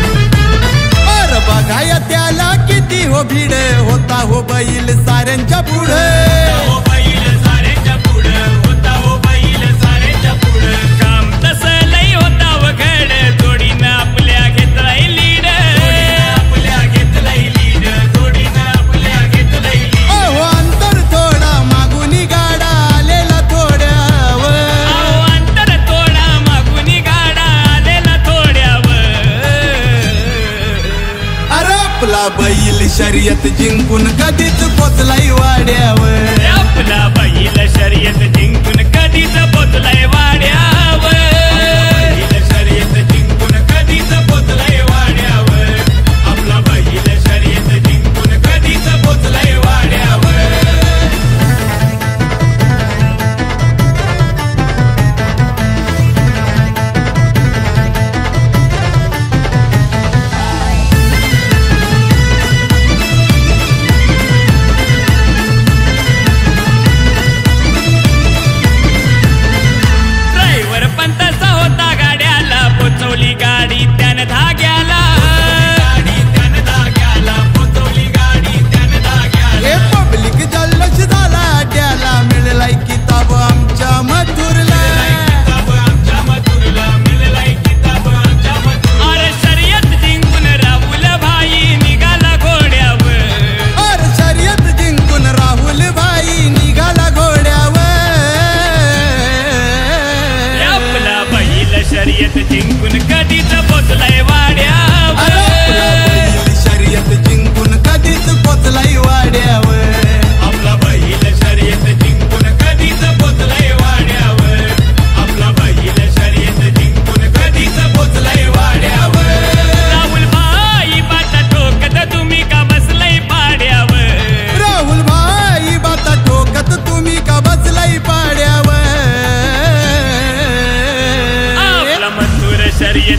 अरे बघाया त्याला किती हो भीड होता हो बैल साऱ्यांच्या पुढे हो बैल साऱ्याच्या पुढं होता हो बैल साऱ्याच्या पुढं काम तसं लई होता वघड जोडीनं आपल्या घेतलाय लीड आपल्या घेतलाय लीड जोडीनं आपल्या घेतलाय लीड अहो अंतर थोडा मागुनी गाडा आलेला थोड्यावर अहो अंतर थोडा मागून गाडा आलेला थोड्यावर अरे आपला बैल शर्यत जिंकून कधीच पोचलाय वाड्यावर आपला बैल शर्यत जिंकून कधीच पोचलाय वाड्यावर बैल शर्यत जिंकून कधीच पोचलाय वाड्यावर आपला बैल शर्यत जिंकून कधीच पोचलाय वाड्यावर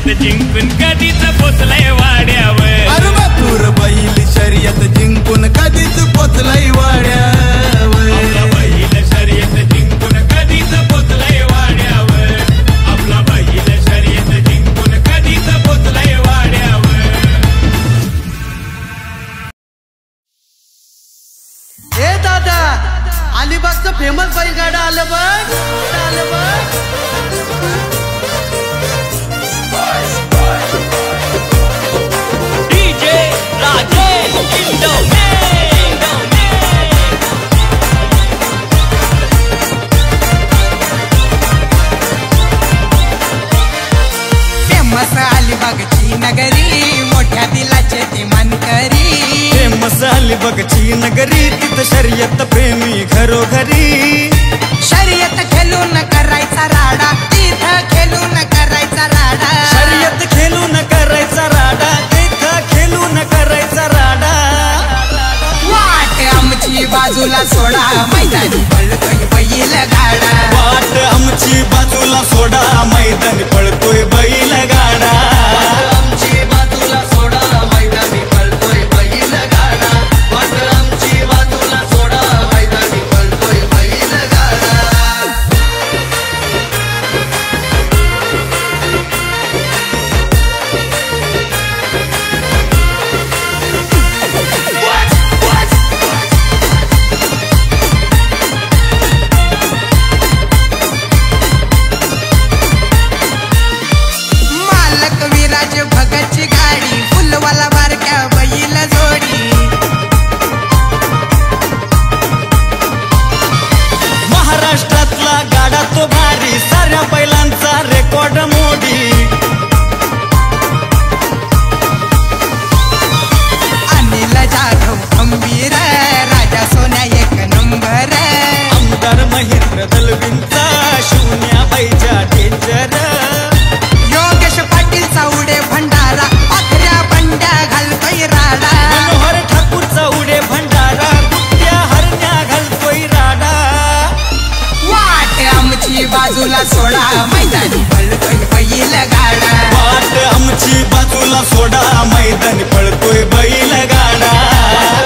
शर्यत जिंकून कधीच पोचलंय वाड्यावर अरे मथुर बैल शर्यत जिंकून कधीच पोचलंय वाड्यावर आपला बैल शर्यत जिंकून कधीच पोचलंय वाड्यावर आपला बैल शर्यत जिंकून कधीच पोचलंय वाड्यावर ए दादा अलिबागचं फेमस बैलगाडा आलं बघ आलं बघ डीजे राजेश फेमस अलिबागची नगरी मोठ्या दिलाचे ते मानकरी फेमस अलिबागची नगरी तिथं शर्यत प्रेमी घरोघरी शर्यत खेळून करायचा राडा तिथं खेळून करायचा राडा शर्यत खेळून करायचा राडा तिथं खेळून करायचा राडा वाट आमची बाजूला सोडा मैदानी पळतोय बैल गाडा वाट आमची बाजूला सोडा मैदानी पळतोय बैल गाडा आमची बाजूला सोडा मैदानी पळतोय बैल गाडा वाट आमची बाजूला सोडा मैदानी पळतोय बैल गाडा मालक विराज भगतची गाडी फुलवाला बारक्या बैल जोडी महाराष्ट्रातला गाडा तो भारी साऱ्या बैलांचा रेकॉर्ड मोडी अनिल जाधव खंबीर राजा सोन्या एक नंबर आमदार महेंद्र दलवींचा शून्या बैजा डेंजर योगेश पाटील चावडे भंडारा पाखऱ्या बंड्या घालतोय राडा मनोहर ठाकूरचा उडे भंडारा कुट्या हरण्या घालतोय राडा वाट आमची बाजूला सोडा मैदानी पळतोय बैल गाडा वाट आमची बाजूला सोडा मैदानी पळतोय बैल गाडा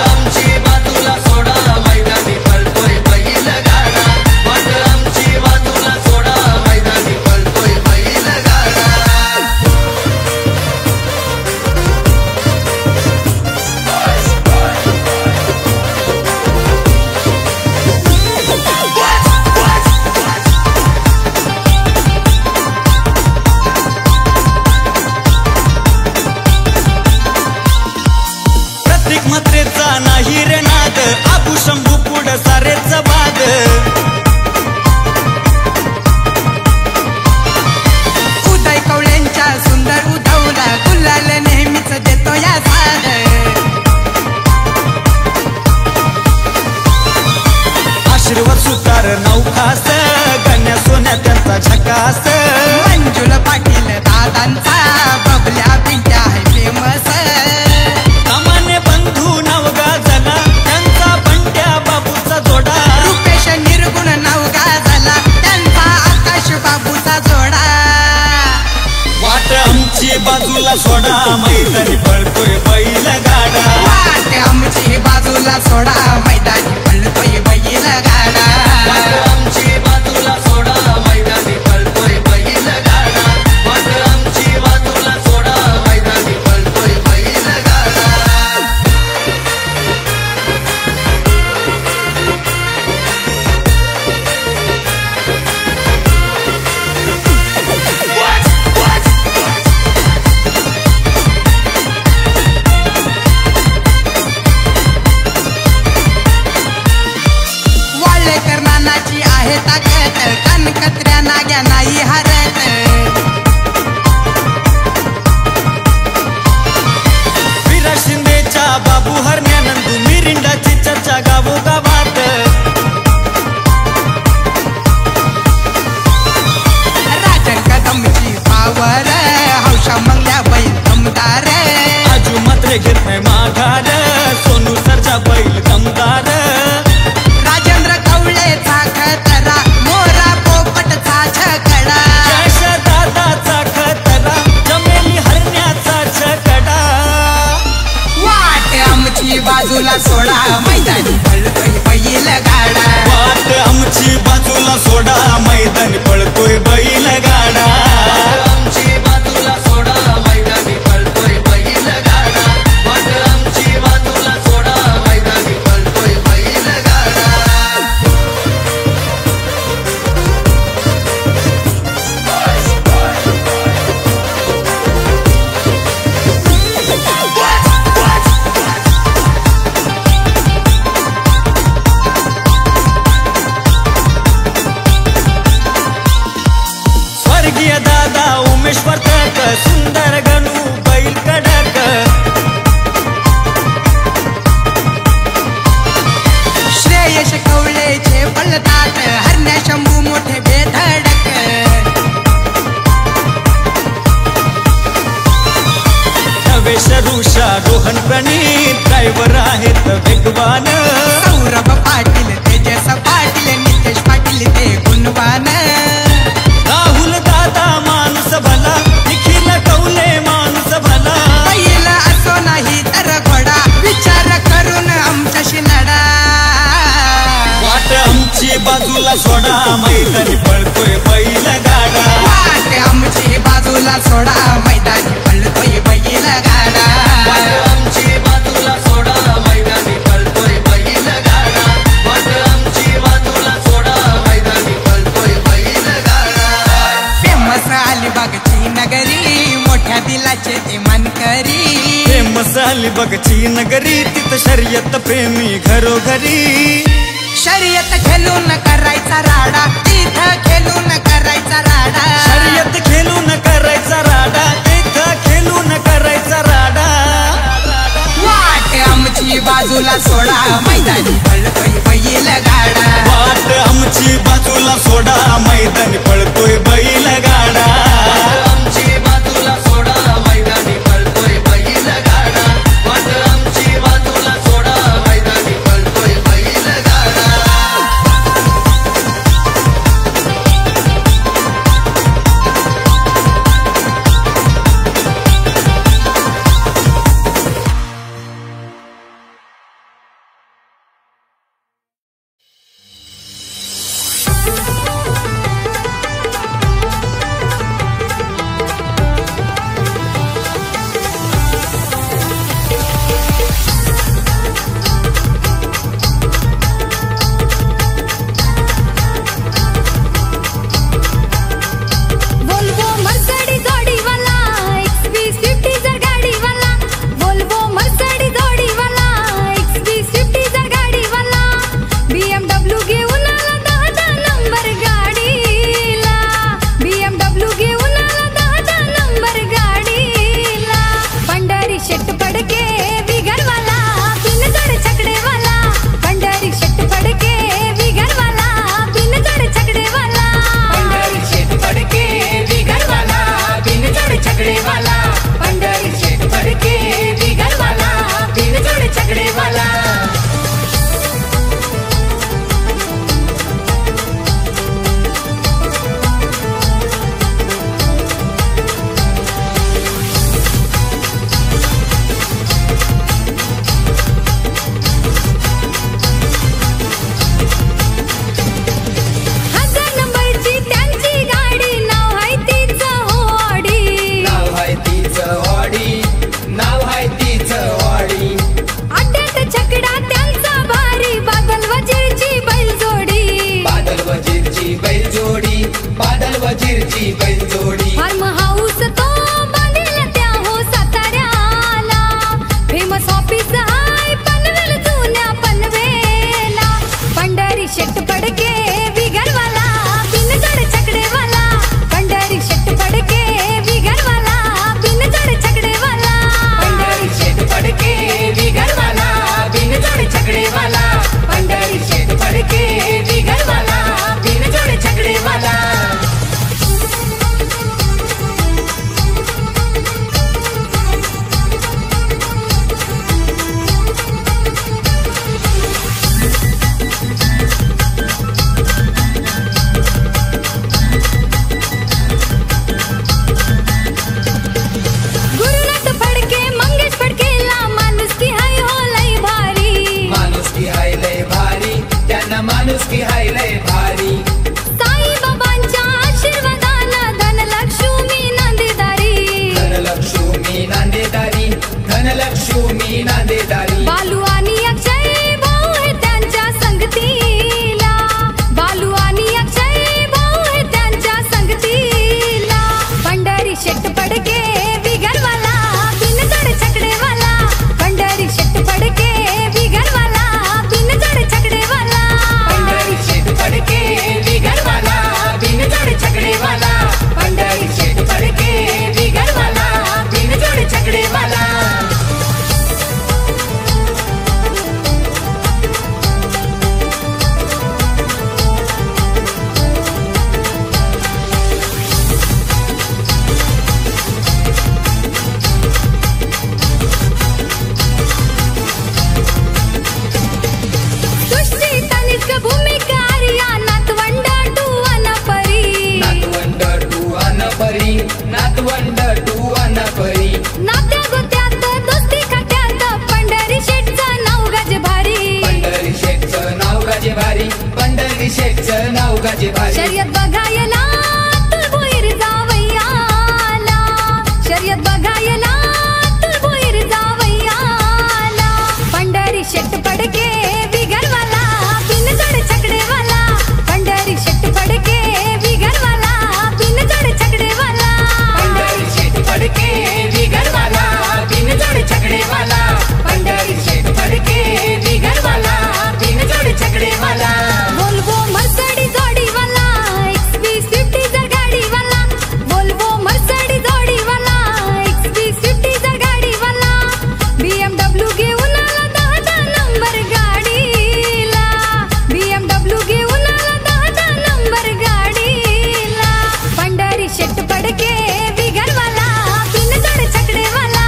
आमची बाजूला सोडा मैदानी पळतोय बैल गाडा वाट आमची बाजूला सोडा मैदानी पळतोय बैल गाडा प्रत्येक मात्रेचा नाही रे नाद आबू शंभू पुढ सारेच बाद उदय कवळ्यांच्या सुंदर उधवला गुलाल नेहमीच देतो या साद आशीर्वाद सुतार नौखास गण्या सोन्या त्यांचा झकास मंजुल पाटील दादांचा बबल्या पिंट्या आहे फेमस सामान्य बंधू नाव गाजला त्यांचा बंड्या बाबूचा जोडा रुपेश निर्गुण नाव गाजला त्यांचा आकाश बाबूचा जोडा वाट आमची बाजूला सोडा मैदानी पळतोय बैल गाडा वाट आमची बाजूला सोडा मैदानी पळतोय बैल गाडा वाट आमची बाजूला सोडा मैदानी पळतोय बैल गाडा वाट आमची बाजूला सोडा मैदानी पळतोय बैल गाडा वाळेकर नानाची आहे ताकद कनकत्र्या नाग्या नाही हरत विरा शिंदेच्या बाबू हरण्यानंदू मिरिंडाची चर्चा गावोगावात राजन कदमची पावर हौशा मंगल्या बैल दमदार आजू मात्र घेत नाही माघार सोनू सरचा बैल दमदार राजेंद्र कवळेचा खतरा मोरा पोपटचा छकडा दादाचा खतरा जमे ड्रायव्हर आहेत वेगवान सौरभ पाटील तेजस पाटील नितेश पाटील ते गुणवान राहुल दादा माणूस भला निखिल कौले माणूस भला पहिला असो नाही तर घोडा विचार करून आमच्याशी लढा वाट आमची बाजूला सोडा मैदानी पळतोय बैल गाडा वाट आमची बाजूला सोडा मैदानी पळतोय बैल गाडा आमची बाजूला सोडा मैदानी पळतोय बैल गाडा वाट आमची बाजूला सोडा मैदानी पळतोय बैल गाडा फेमस अलिबागची नगरी मोठ्या दिलाचे ते मानकरी फेमस अलिबागची नगरी तिथं शर्यत प्रेमी घरोघरी शर्यत खेळून करायचा राडा तिथं खेळून करायचा राडा शर्यत खेळून करायचा राडा तिथं खेळून करायचा राडा वाट आमची बाजूला सोडा मैदानी पळतोय बैल गाडा वाट आमची बाजूला सोडा मैदानी पळतोय बैल गाडा आमची बाजूला सोडा मैदानी पळतोय बैल गाडा वाट आमची बाजूला सोडा मैदानी पळतोय बैल गाडा शर्यत बघायला तुळभोईर जावयाला शर्यत बघायला तुळभोईर जावयाला पंढरी शेट पडके बिगरवाला बिनजोड छकडेवाला पंढरी शेट पडके बिगरवाला बिनजोड छकडेवाला पंढरी शेट पडके बिगरवाला बिनजोड छकडेवाला पंढरी शेट पडके बिगरवाला बिनजोड छकडेवाला बोलवो मर्सडी जोडीवाला XV50 जर गाडीवाला बोलवो मर्सडी जोडीवाला XV50 जर गाडीवाला BMW घेऊन आला 10 नंबर गाडीला BMW घेऊन आला 10 नंबर गाडीला पंढरी शेट पडके बिगरवाला बिनजोड छकडेवाला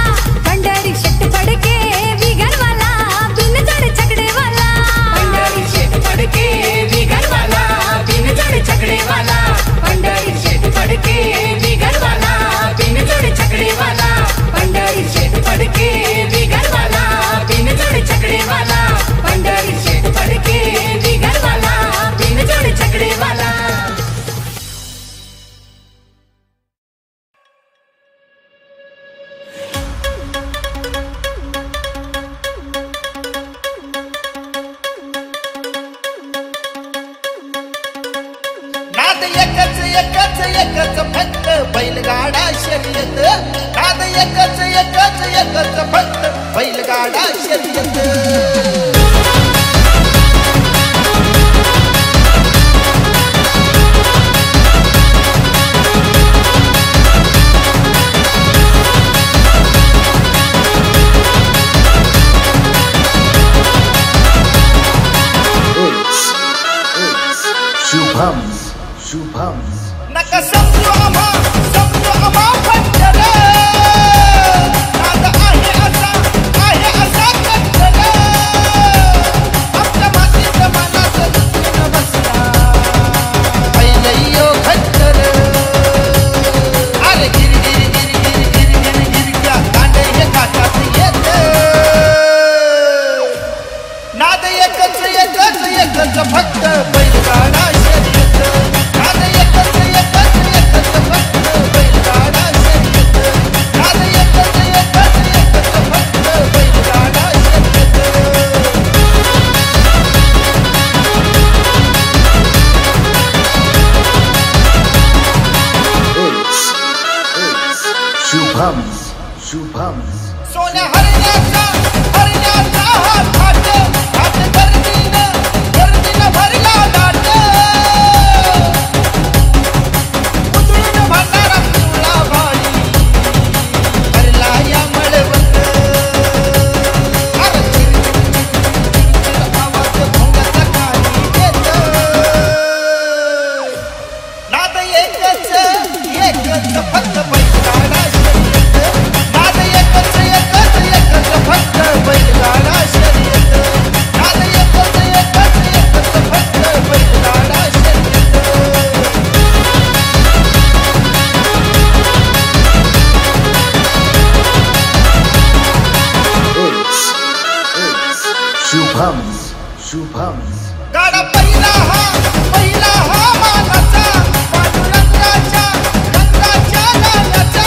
पंढरी शेट पडके बिगरवाला बिनजोड छकडेवाला पंढरी शेट पडके बिगरवाला बिनजोड छकडेवाला पंढरी शेट पडके बिगरवाला बिनजोड छकडेवाला पंढरी शेट पडके बिगरवाला बिनजोड छकडेवाला पंढरी शेट पडके बिगरवाला बिनजोड छकडेवाला नाद एकच एकच एकच फक्त बैलगाडा शर्यत नाद एकच एकच एकच फक्त बैलगाडा शर्यत शुभम नका समजू आम्हा पंचर नाद आहे असा कंचर आपल्या मातीच्या मनात दुखणं बसला पहिलयो खच्चर अरे गिर गिर गिर गिर गिर गिर गिरच्या दांडे हे काटात येत नाद एकच एकच एकच फक्त बैलगाडा शर्यत नाद एकच एकच एकच फक्त बैलगाडा शर्यत नाद एकच एकच एकच फक्त बैलगाडा शर्यत शुभम सोन्या हरण्याचा हात घाट गर्दीनं भरला दाट उतरून भरणारा पिवळा भाई भरला या मळवत अरे चिरचिर आवाज भोंगाचा काही देत नाद एकच एकच फक्त बैलगाडा शर्यत नाद एकच एकच एकच फक्त बैलगाडा शर्यत नाद एकच एकच एकच फक्त बैलगाडा शर्यत शुभम गाडा पहिला हा मानाचा पांडुरंगाच्या नानाचा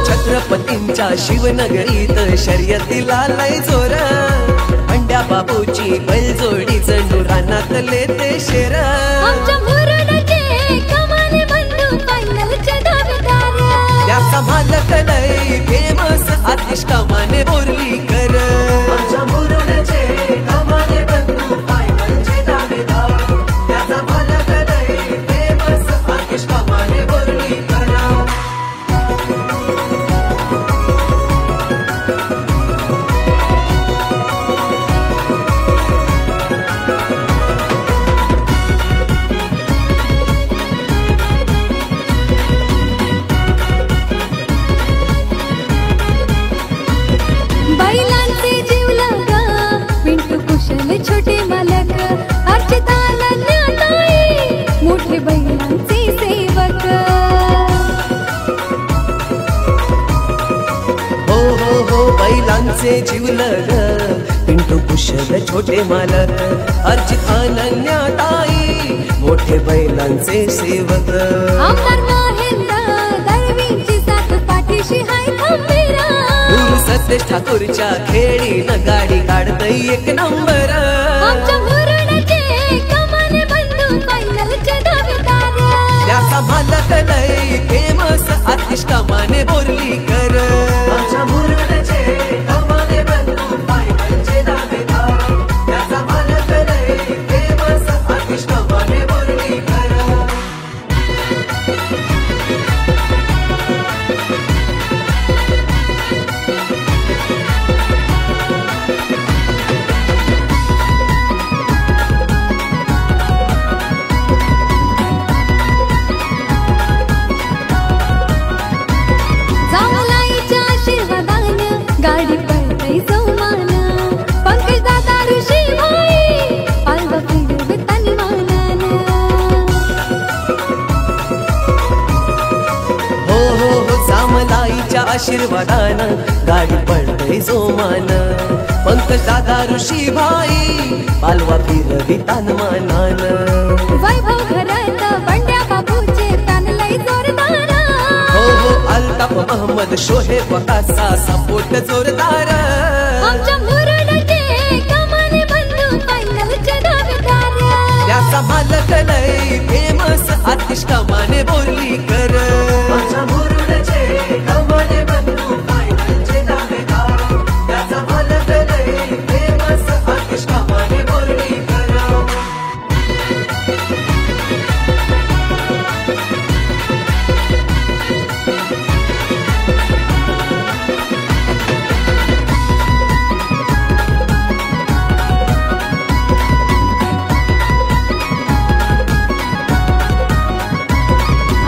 छत्रपतींच्या शिवनगरीत शर्यतीला लय जोर अंड्या बाबूची बैलजोडी जणू रानातले ते शेर आमच्या मुरुडचे कमाने बंधू फायनलचे दावेदार त्याचा मालक लय फेमस आतिश कमाने बोर्लीकर आमच्या मुरुडचे कमाने बंधू फायनलचे दावेदार त्याचा मालक लय फेमस आतिश कमाने बोर्लीकर बैलांचे जीवलग पिंटू कुशल छोटे मालक अर्चिताला ज्ञाताई मोठे बैलांचे सेवक हो बैलांचे जीवलग पिंटू कुशल छोटे मालक अर्चित अनन्याताई मोठे बैलांचे सेवक आमदार महेंद्र दळवींची साथ पाठीशी हाय खंबीर सतेज ठाकूरच्या खेळीनं गाडी काढतय एक नंबर आमच्या मुरुडचे कमाने बंधू फायनलचे दावेदार त्याचा मालक लय फेमस आतिश कमाने बोर्लीकर आमच्या मुरुडचे कमाने बंधू फायनलचे दावेदार त्याचा मालक लय फेमस आतिश कमाने बोर्लीकर जामलाईच्या आशीर्वादानं गाडी पळतय सौमान पंकज दादा ऋषी भाई पालवा फिरव तन्मानानं हो जामलाईच्या आशीर्वादानं गाडी पडतय जोमान पंकज दादा ऋषी भाई पालवा फिरवी तानमानान वैभव घरात बंड्या बाबूचे तान लय जोरदार हो अल्ताफ मोहम्मद शोहेब कासा सपोर्ट जोरदार आमच्या मुरुडचे कमाने बंधू फायनलचे दावेदार त्याचा मालक लय फेमस आतिश कमाने बोर्लीकर आमच्या मुरुडचे कमाने बंधू फायनलचे दावेदार त्याचा मालक लय फेमस आतिश कमाने बोर्लीकर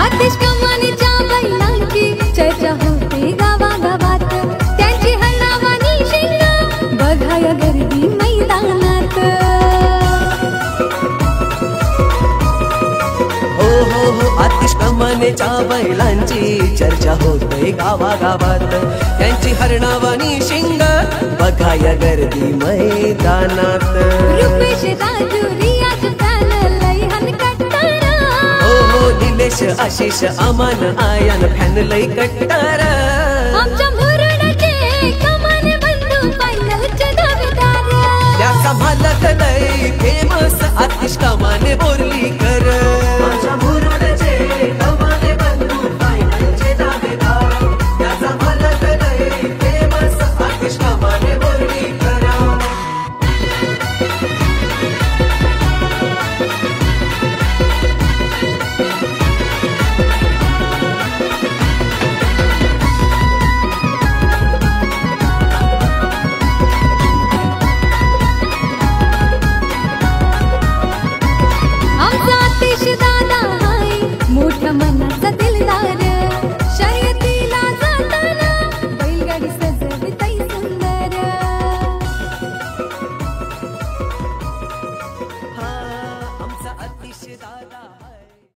आतिश कमानीच्या बैलांची चर्चा होते गावागावात त्यांची हल्लावानी शिंग बघाया गर्दी मैदानात हो आतिश कमानेच्या बैलांची चर्चा होते गावागावात त्यांची हरणावानी शिंग बघाया गर्दी मैदानात रुपेश राजू रियाज प्राण लय हनकट्टार हो निलेश आशिष अमान आयान फॅन लय कट्टार आमच्या मुरुडचे कमाने बंधू फायनलचे दावेदार त्याचा मालक लय फेमस आतिश कमाने बोर्लीकर